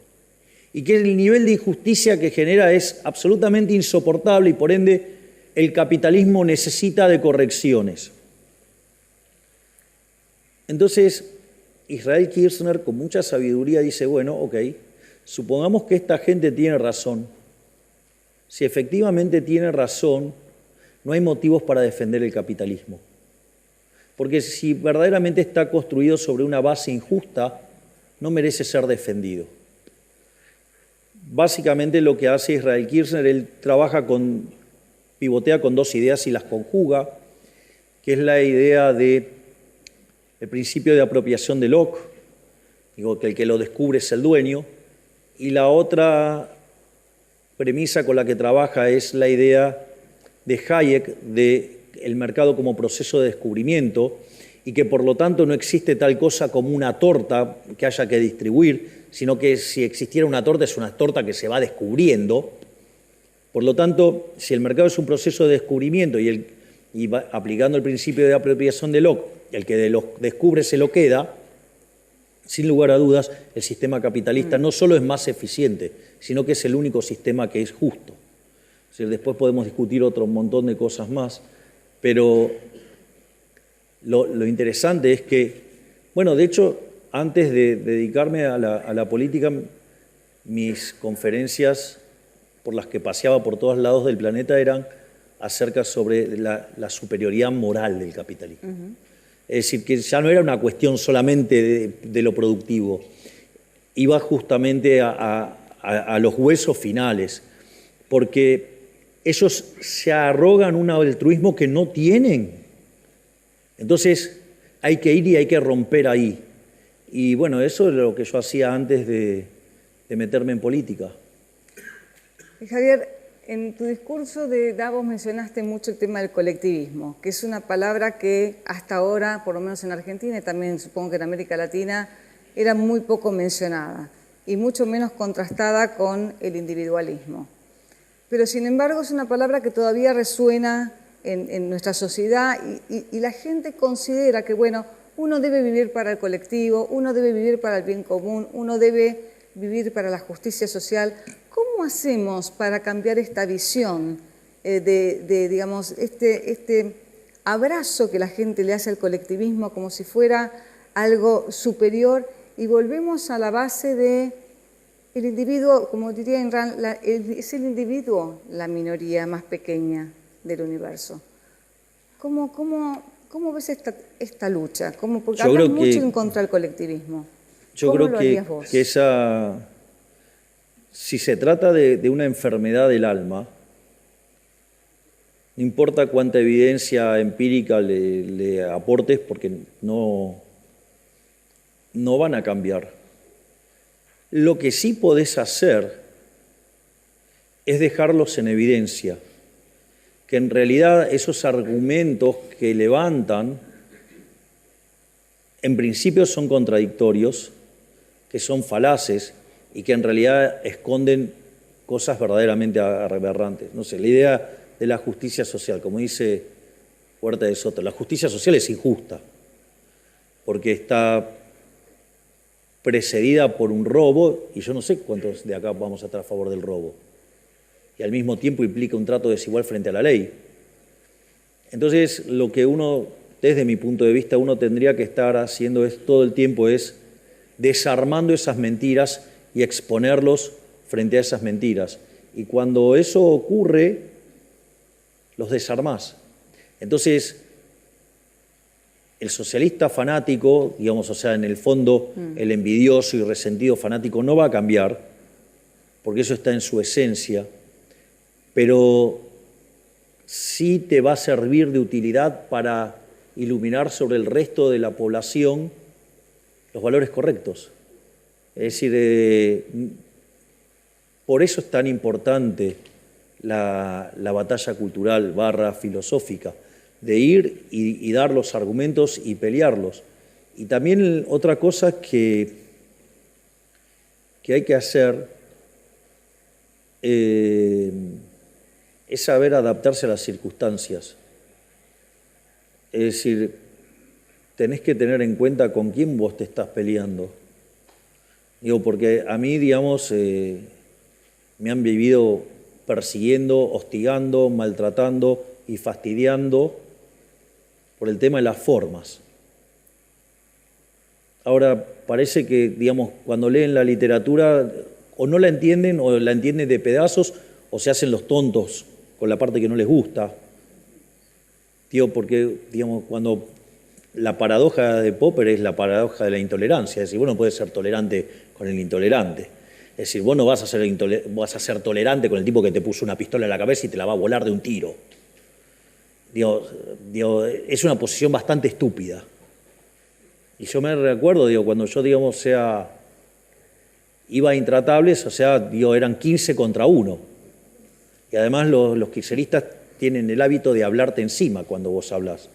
y que el nivel de injusticia que genera es absolutamente insoportable y por ende el capitalismo necesita de correcciones. Entonces, Israel Kirzner con mucha sabiduría dice, bueno, ok, supongamos que esta gente tiene razón. Si efectivamente tiene razón, no hay motivos para defender el capitalismo. Porque si verdaderamente está construido sobre una base injusta, no merece ser defendido. Básicamente lo que hace Israel Kirzner, él pivotea con dos ideas y las conjuga, que es la idea del principio de apropiación de Locke, digo, que el que lo descubre es el dueño, y la otra premisa con la que trabaja es la idea de Hayek del mercado como proceso de descubrimiento y que por lo tanto no existe tal cosa como una torta que haya que distribuir, sino que si existiera una torta es una torta que se va descubriendo. Por lo tanto, si el mercado es un proceso de descubrimiento y aplicando el principio de apropiación de Locke, el que lo descubre se lo queda, sin lugar a dudas, el sistema capitalista no solo es más eficiente, sino que es el único sistema que es justo. O sea, después podemos discutir otro montón de cosas más, pero lo interesante es que, bueno, de hecho, antes de dedicarme a la política, mis conferencias por las que paseaba por todos lados del planeta eran acerca sobre la superioridad moral del capitalismo. Uh-huh. Es decir, que ya no era una cuestión solamente de lo productivo, iba justamente a los huesos finales, porque ellos se arrogan un altruismo que no tienen. Entonces hay que ir y hay que romper ahí. Y bueno, eso es lo que yo hacía antes de meterme en política. Javier, en tu discurso de Davos mencionaste mucho el tema del colectivismo, que es una palabra que hasta ahora, por lo menos en Argentina y también supongo que en América Latina, era muy poco mencionada y mucho menos contrastada con el individualismo. Pero sin embargo es una palabra que todavía resuena en nuestra sociedad y la gente considera que, bueno, uno debe vivir para el colectivo, uno debe vivir para el bien común, uno debe vivir para la justicia social. ¿Cómo hacemos para cambiar esta visión digamos, este abrazo que la gente le hace al colectivismo como si fuera algo superior y volvemos a la base de el individuo, como diría Ayn Rand, es el individuo la minoría más pequeña del universo? ¿Cómo ves esta lucha? Porque hablas mucho en contra del colectivismo. Yo creo que si se trata de una enfermedad del alma, no importa cuánta evidencia empírica le aportes, porque no van a cambiar. Lo que sí podés hacer es dejarlos en evidencia, que en realidad esos argumentos que levantan, en principio son contradictorios, que son falaces y que en realidad esconden cosas verdaderamente aberrantes. No sé, la idea de la justicia social, como dice Huerta de Soto, la justicia social es injusta, porque está precedida por un robo, y yo no sé cuántos de acá vamos a estar a favor del robo, y al mismo tiempo implica un trato desigual frente a la ley. Entonces, lo que uno, desde mi punto de vista, uno tendría que estar haciendo todo el tiempo es desarmando esas mentiras y exponerlos frente a esas mentiras. Y cuando eso ocurre, los desarmás. Entonces, el socialista fanático, digamos, o sea, en el fondo, el envidioso y resentido fanático no va a cambiar, porque eso está en su esencia, pero sí te va a servir de utilidad para iluminar sobre el resto de la población los valores correctos. Es decir, por eso es tan importante la batalla cultural / filosófica, de ir y dar los argumentos y pelearlos. Y también otra cosa que hay que hacer es saber adaptarse a las circunstancias. Es decir, tenés que tener en cuenta con quién vos te estás peleando. Digo, porque a mí, digamos, me han vivido persiguiendo, hostigando, maltratando y fastidiando por el tema de las formas. Ahora, parece que, digamos, cuando leen la literatura o no la entienden o la entienden de pedazos o se hacen los tontos con la parte que no les gusta. Digo, porque, digamos, cuando la paradoja de Popper es la paradoja de la intolerancia, es decir, vos no podés ser tolerante con el intolerante. Es decir, vos no vas a ser tolerante con el tipo que te puso una pistola en la cabeza y te la va a volar de un tiro. Digo, es una posición bastante estúpida. Y yo me recuerdo, cuando yo, digamos, iba a Intratables, o sea, eran 15 contra 1. Y además los kirchneristas tienen el hábito de hablarte encima cuando vos hablas.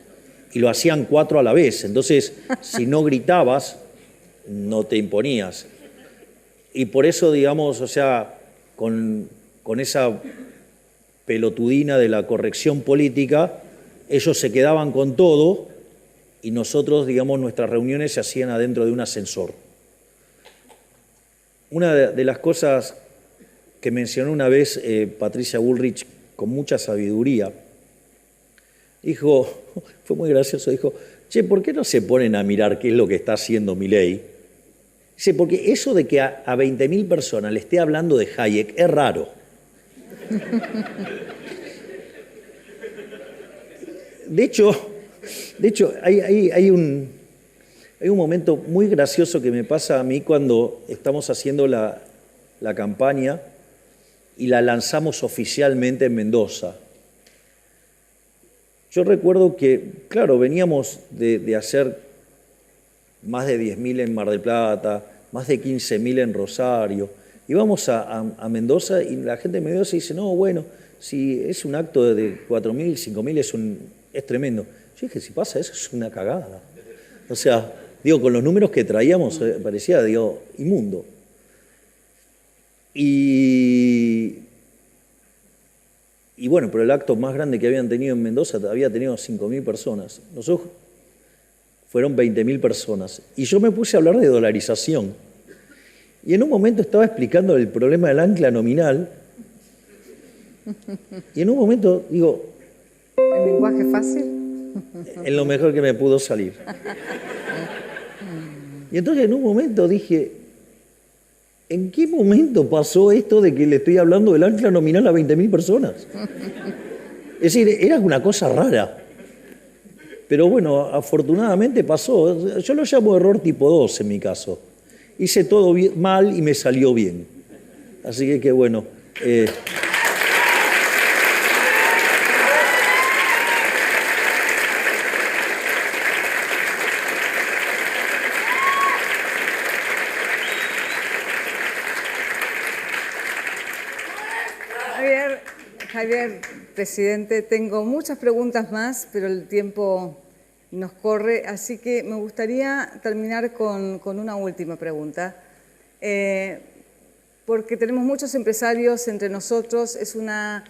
Y lo hacían 4 a la vez. Entonces, si no gritabas, no te imponías. Y por eso, digamos, o sea, con esa pelotudina de la corrección política, ellos se quedaban con todo y nosotros, digamos, nuestras reuniones se hacían adentro de un ascensor. Una de las cosas que mencionó una vez Patricia Bullrich con mucha sabiduría, dijo, fue muy gracioso, dijo, che, ¿por qué no se ponen a mirar qué es lo que está haciendo Milei? Dice, porque eso de que a 20.000 personas le esté hablando de Hayek es raro. De hecho hay un momento muy gracioso que me pasa a mí cuando estamos haciendo la campaña y la lanzamos oficialmente en Mendoza. Yo recuerdo que, claro, veníamos de hacer más de 10.000 en Mar del Plata, más de 15.000 en Rosario. Íbamos a Mendoza y la gente de Mendoza dice, no, bueno, si es un acto de 4.000, 5.000 es tremendo. Yo dije, si pasa eso es una cagada. O sea, con los números que traíamos parecía, inmundo. Y bueno, pero el acto más grande que habían tenido en Mendoza había tenido 5.000 personas. Nosotros fueron 20.000 personas. Y yo me puse a hablar de dolarización. Y en un momento estaba explicando el problema del ancla nominal. Y en un momento digo... ¿El lenguaje fácil? En lo mejor que me pudo salir. Y entonces en un momento dije, ¿en qué momento pasó esto de que le estoy hablando del ancla nominal a 20.000 personas? Es decir, era una cosa rara. Pero bueno, afortunadamente pasó. Yo lo llamo error tipo 2 en mi caso. Hice todo mal y me salió bien. Así que bueno. Javier, presidente, tengo muchas preguntas más, pero el tiempo nos corre, así que me gustaría terminar con una última pregunta. Porque tenemos muchos empresarios entre nosotros, es una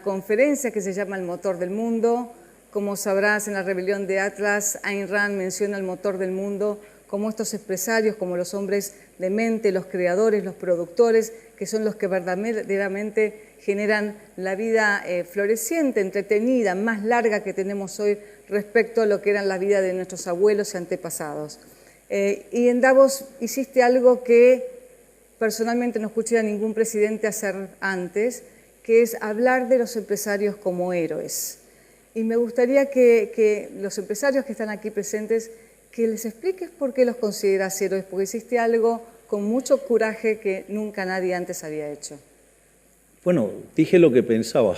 conferencia que se llama El Motor del Mundo. Como sabrás, en la rebelión de Atlas, Ayn Rand menciona el motor del mundo como estos empresarios, como los hombres de mente, los creadores, los productores, que son los que verdaderamente generan la vida floreciente, entretenida, más larga que tenemos hoy respecto a lo que eran la vida de nuestros abuelos y antepasados. Y en Davos hiciste algo que personalmente no escuché a ningún presidente hacer antes, que es hablar de los empresarios como héroes. Y me gustaría que los empresarios que están aquí presentes, que les expliques por qué los consideras héroes, porque hiciste algo con mucho coraje que nunca nadie antes había hecho. Bueno, dije lo que pensaba.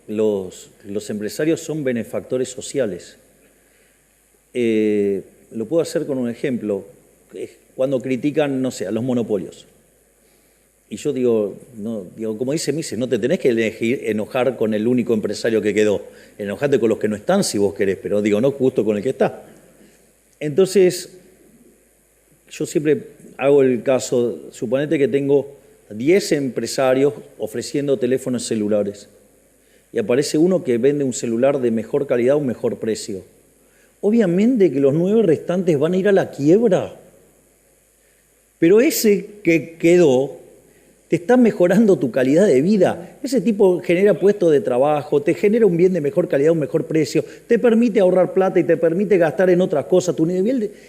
los empresarios son benefactores sociales. Lo puedo hacer con un ejemplo. Cuando critican, no sé, a los monopolios. Y yo digo, como dice Mises, no te tenés que enojar con el único empresario que quedó. Enojate con los que no están si vos querés, pero no justo con el que está. Entonces, yo siempre hago el caso, suponete que tengo 10 empresarios ofreciendo teléfonos celulares y aparece uno que vende un celular de mejor calidad a un mejor precio. Obviamente que los 9 restantes van a ir a la quiebra, pero ese que quedó te está mejorando tu calidad de vida. Ese tipo genera puestos de trabajo, te genera un bien de mejor calidad, un mejor precio, te permite ahorrar plata y te permite gastar en otras cosas.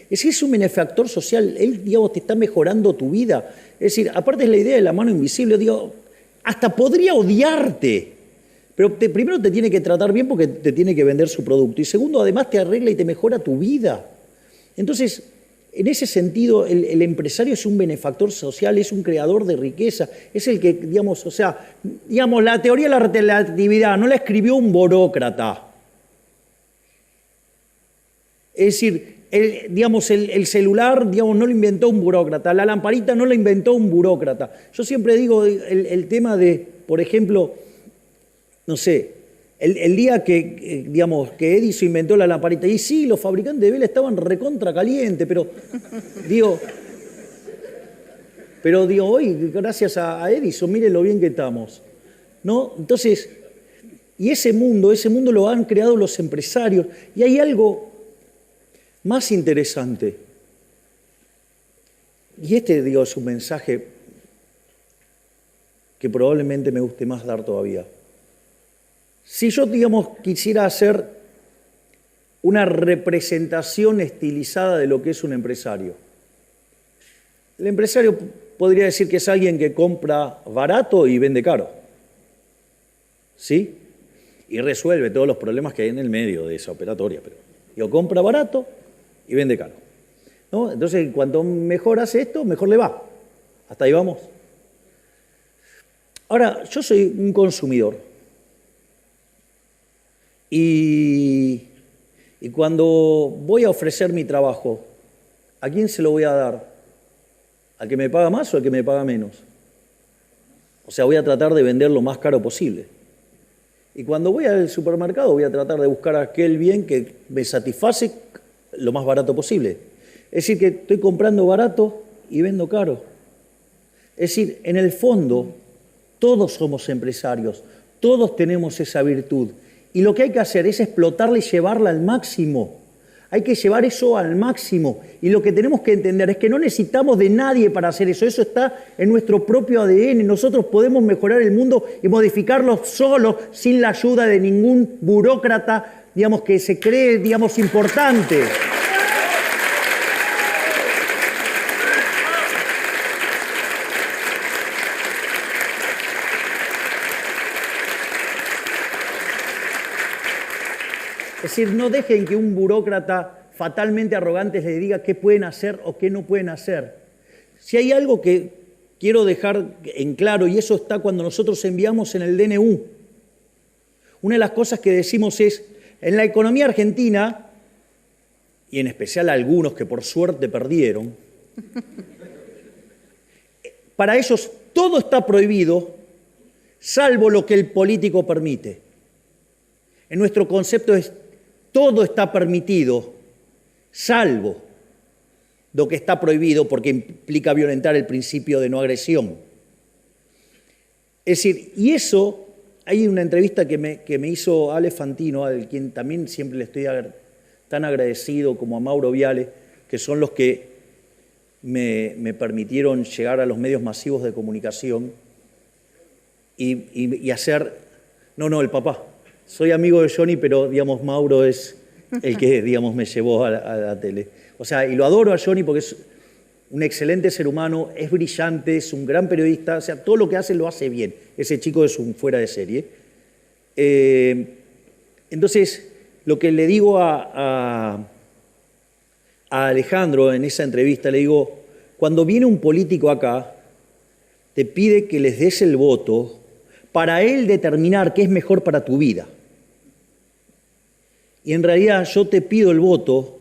Es un benefactor social, él, te está mejorando tu vida. Es decir, aparte es la idea de la mano invisible, hasta podría odiarte, pero primero te tiene que tratar bien porque te tiene que vender su producto y segundo, además te arregla y te mejora tu vida. Entonces, en ese sentido, el empresario es un benefactor social, es un creador de riqueza, es el que, la teoría de la relatividad no la escribió un burócrata. Es decir, el celular, no lo inventó un burócrata, la lamparita no la inventó un burócrata. Yo siempre digo el tema de, por ejemplo, no sé, el día que Edison inventó la lamparita, y sí, los fabricantes de vela estaban recontra calientes, pero hoy, gracias a Edison, miren lo bien que estamos, ¿no? Entonces, y ese mundo lo han creado los empresarios, y hay algo más interesante, y es un mensaje que probablemente me guste más dar todavía. Si yo, quisiera hacer una representación estilizada de lo que es un empresario, el empresario podría decir que es alguien que compra barato y vende caro, ¿sí? Y resuelve todos los problemas que hay en el medio de esa operatoria, pero compra barato y vende caro, ¿no? Entonces, cuanto mejor hace esto, mejor le va. ¿Hasta ahí vamos? Ahora, yo soy un consumidor. Y cuando voy a ofrecer mi trabajo, ¿a quién se lo voy a dar? ¿Al que me paga más o al que me paga menos? O sea, voy a tratar de vender lo más caro posible. Y cuando voy al supermercado voy a tratar de buscar aquel bien que me satisface lo más barato posible. Es decir, que estoy comprando barato y vendo caro. Es decir, en el fondo, todos somos empresarios, todos tenemos esa virtud. Y lo que hay que hacer es explotarla y llevarla al máximo. Hay que llevar eso al máximo. Y lo que tenemos que entender es que no necesitamos de nadie para hacer eso. Eso está en nuestro propio ADN. Nosotros podemos mejorar el mundo y modificarlo solos, sin la ayuda de ningún burócrata, que se cree, importante. Es decir, no dejen que un burócrata fatalmente arrogante les diga qué pueden hacer o qué no pueden hacer. Si hay algo que quiero dejar en claro, y eso está cuando nosotros enviamos en el DNU, una de las cosas que decimos es, en la economía argentina, y en especial algunos que por suerte perdieron, para ellos todo está prohibido, salvo lo que el político permite. En nuestro concepto es todo está permitido, salvo lo que está prohibido porque implica violentar el principio de no agresión. Es decir, y eso, hay una entrevista que me hizo Ale Fantino, al quien también siempre le estoy tan agradecido, como a Mauro Viale, que son los que me permitieron llegar a los medios masivos de comunicación y hacer... No, el papá. Soy amigo de Johnny, pero, Mauro es el que, me llevó a la tele. O sea, y lo adoro a Johnny porque es un excelente ser humano, es brillante, es un gran periodista, o sea, todo lo que hace lo hace bien. Ese chico es un fuera de serie. Entonces, lo que le digo a Alejandro en esa entrevista, le digo, cuando viene un político acá, te pide que les des el voto para él determinar qué es mejor para tu vida. Y en realidad yo te pido el voto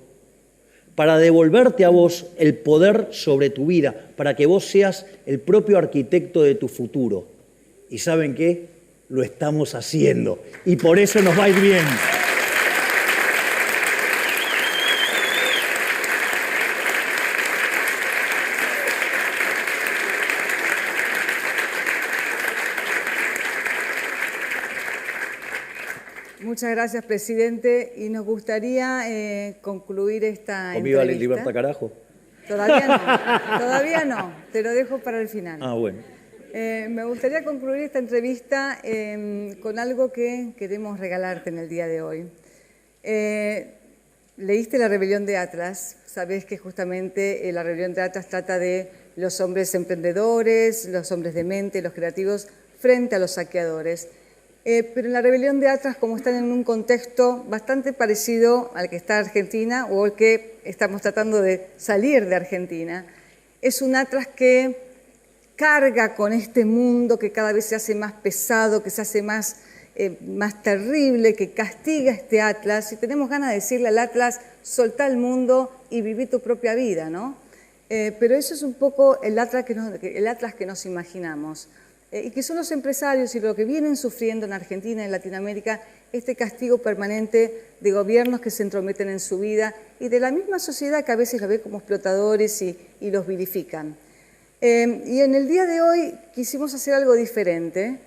para devolverte a vos el poder sobre tu vida, para que vos seas el propio arquitecto de tu futuro. ¿Y saben qué? Lo estamos haciendo. Y por eso nos va a ir bien. Muchas gracias, presidente. Y nos gustaría concluir esta ¿Conmigo entrevista. libertad, carajo? Todavía no. Te lo dejo para el final. Ah, bueno. Me gustaría concluir esta entrevista con algo que queremos regalarte en el día de hoy. Leíste La Rebelión de Atlas. Sabés que justamente La Rebelión de Atlas trata de los hombres emprendedores, los hombres de mente, los creativos, frente a los saqueadores. Pero en La Rebelión de Atlas, como están en un contexto bastante parecido al que está Argentina o al que estamos tratando de salir de Argentina, es un Atlas que carga con este mundo que cada vez se hace más pesado, que se hace más terrible, que castiga este Atlas. Y tenemos ganas de decirle al Atlas, soltá el mundo y viví tu propia vida, ¿no? Pero eso es un poco el Atlas que nos imaginamos. Y que son los empresarios y lo que vienen sufriendo en Argentina y en Latinoamérica, este castigo permanente de gobiernos que se entrometen en su vida y de la misma sociedad que a veces los ve como explotadores y los vilifican. Y en el día de hoy quisimos hacer algo diferente.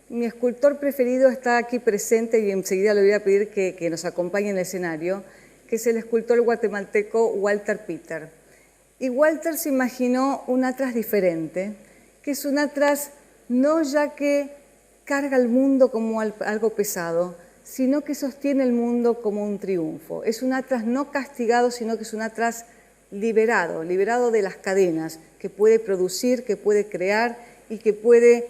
Mi escultor preferido está aquí presente y enseguida le voy a pedir que nos acompañe en el escenario, que es el escultor guatemalteco Walter Peter. Y Walter se imaginó un Atlas diferente, que es un Atlas no ya que carga el mundo como algo pesado, sino que sostiene el mundo como un triunfo. Es un Atlas no castigado, sino que es un Atlas liberado de las cadenas, que puede producir, que puede crear y que puede,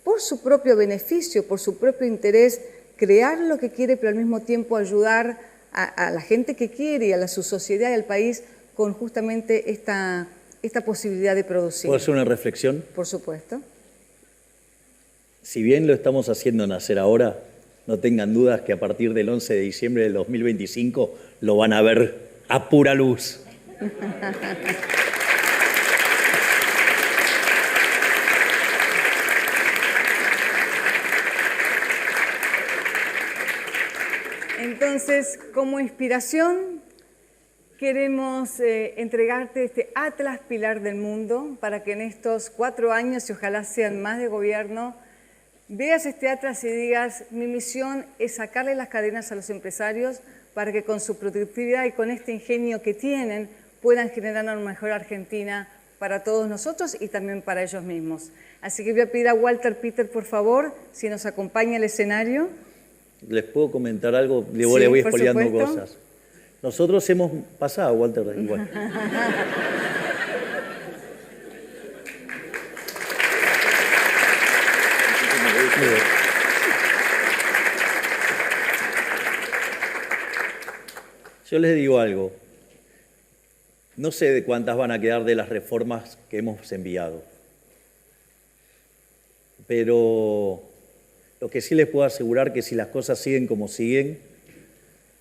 por su propio beneficio, por su propio interés, crear lo que quiere, pero al mismo tiempo ayudar a la gente que quiere y a su sociedad y al país con justamente esta posibilidad de producir. ¿Puedo hacer una reflexión? Por supuesto. Si bien lo estamos haciendo nacer ahora, no tengan dudas que a partir del 11 de diciembre del 2025 lo van a ver a pura luz. Entonces, como inspiración, queremos entregarte este Atlas Pilar del Mundo para que en estos 4 años, y ojalá sean más de gobierno, veas este Atlas y digas, mi misión es sacarle las cadenas a los empresarios para que con su productividad y con este ingenio que tienen puedan generar una mejor Argentina para todos nosotros y también para ellos mismos. Así que voy a pedir a Walter Peter, por favor, si nos acompaña al escenario. ¿Les puedo comentar algo? Le Sí, voy por spoileando supuesto. cosas. Nosotros hemos pasado, Walter, igual. Yo les digo algo. No sé de cuántas van a quedar de las reformas que hemos enviado. Pero lo que sí les puedo asegurar que si las cosas siguen como siguen,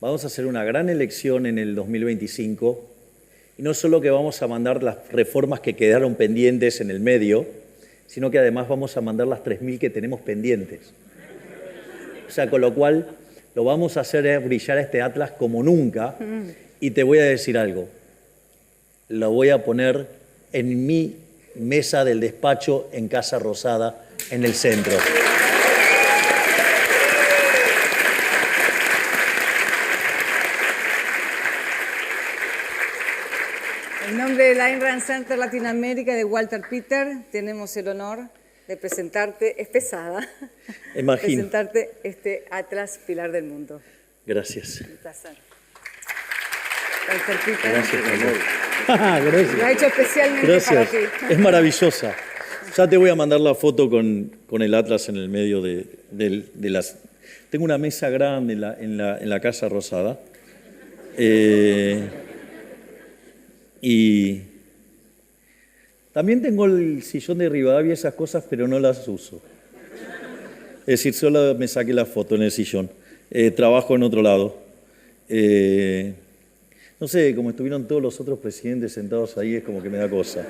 vamos a hacer una gran elección en el 2025 y no solo que vamos a mandar las reformas que quedaron pendientes en el medio, sino que además vamos a mandar las 3.000 que tenemos pendientes. O sea, con lo cual lo vamos a hacer brillar a este Atlas como nunca. Y te voy a decir algo, lo voy a poner en mi mesa del despacho en Casa Rosada, en el centro. En nombre del Ayn Rand Center Latinoamérica de Walter Peter, tenemos el honor de presentarte, es pesada, Imagino. presentarte este Atlas Pilar del Mundo. Gracias. Un placer. Walter Peter. Gracias, mi amor. Gracias. Lo ha hecho especialmente Gracias. para ti. Es maravillosa. Ya te voy a mandar la foto con el Atlas en el medio de las... Tengo una mesa grande en la Casa Rosada. Y también tengo el sillón de Rivadavia y esas cosas, pero no las uso. Es decir, solo me saqué la foto en el sillón. Trabajo en otro lado. No sé, como estuvieron todos los otros presidentes sentados ahí, es como que me da cosa.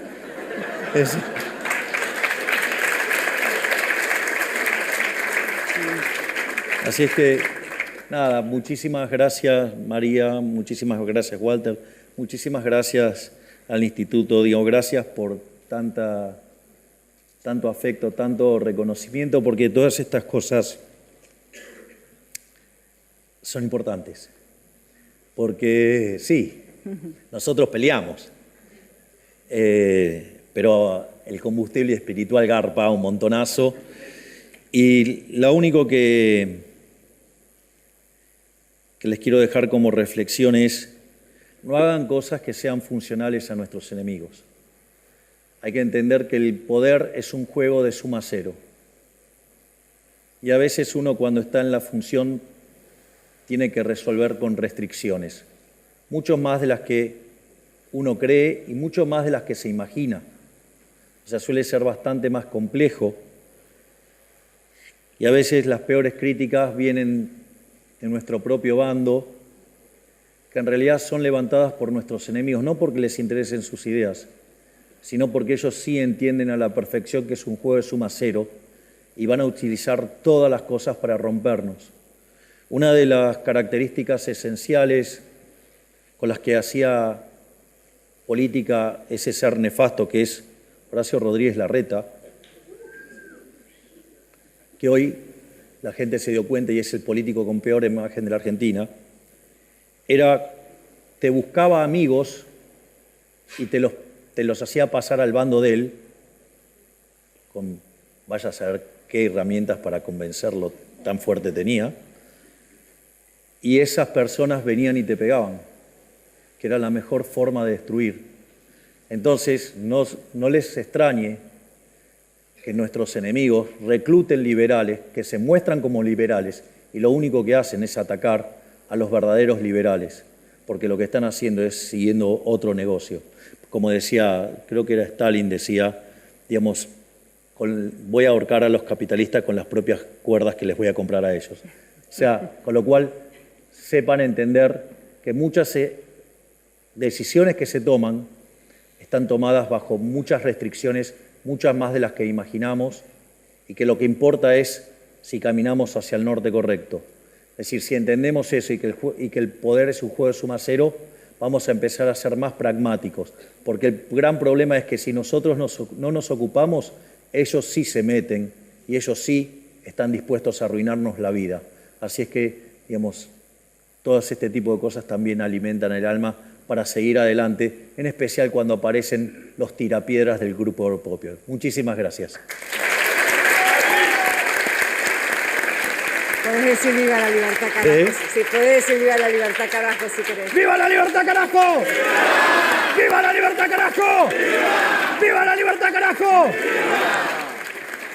Así es que, nada, muchísimas gracias María, muchísimas gracias Walter, muchísimas gracias al Instituto, digo, gracias por tanto afecto, tanto reconocimiento, porque todas estas cosas son importantes. Porque sí, nosotros peleamos, pero el combustible espiritual garpa un montonazo, y lo único que les quiero dejar como reflexión es: no hagan cosas que sean funcionales a nuestros enemigos. Hay que entender que el poder es un juego de suma cero. Y a veces uno, cuando está en la función, tiene que resolver con restricciones, mucho más de las que uno cree y mucho más de las que se imagina. O sea, suele ser bastante más complejo. Y a veces las peores críticas vienen de nuestro propio bando, que en realidad son levantadas por nuestros enemigos, no porque les interesen sus ideas, sino porque ellos sí entienden a la perfección que es un juego de suma cero y van a utilizar todas las cosas para rompernos. Una de las características esenciales con las que hacía política ese ser nefasto que es Horacio Rodríguez Larreta, que hoy la gente se dio cuenta y es el político con peor imagen de la Argentina, era: te buscaba amigos y te los hacía pasar al bando de él, con vaya a saber qué herramientas para convencerlo tan fuerte tenía, y esas personas venían y te pegaban, que era la mejor forma de destruir. Entonces, no les extrañe que nuestros enemigos recluten liberales, que se muestran como liberales, y lo único que hacen es atacar a los verdaderos liberales, porque lo que están haciendo es siguiendo otro negocio. Como decía, creo que era Stalin, decía, digamos, voy a ahorcar a los capitalistas con las propias cuerdas que les voy a comprar a ellos. O sea, con lo cual sepan entender que muchas decisiones que se toman están tomadas bajo muchas restricciones, muchas más de las que imaginamos, y que lo que importa es si caminamos hacia el norte correcto. Es decir, si entendemos eso y que el poder es un juego de suma cero, vamos a empezar a ser más pragmáticos, porque el gran problema es que si nosotros no nos ocupamos, ellos sí se meten y ellos sí están dispuestos a arruinarnos la vida. Así es que, digamos, todo este tipo de cosas también alimentan el alma para seguir adelante, en especial cuando aparecen los tirapiedras del grupo propio. Muchísimas gracias. Puedes decir viva la libertad, carajo. Sí, puedes decir viva la libertad, carajo, si querés. ¡Viva la libertad, carajo! ¡Viva la libertad, carajo! ¡Viva la libertad, carajo!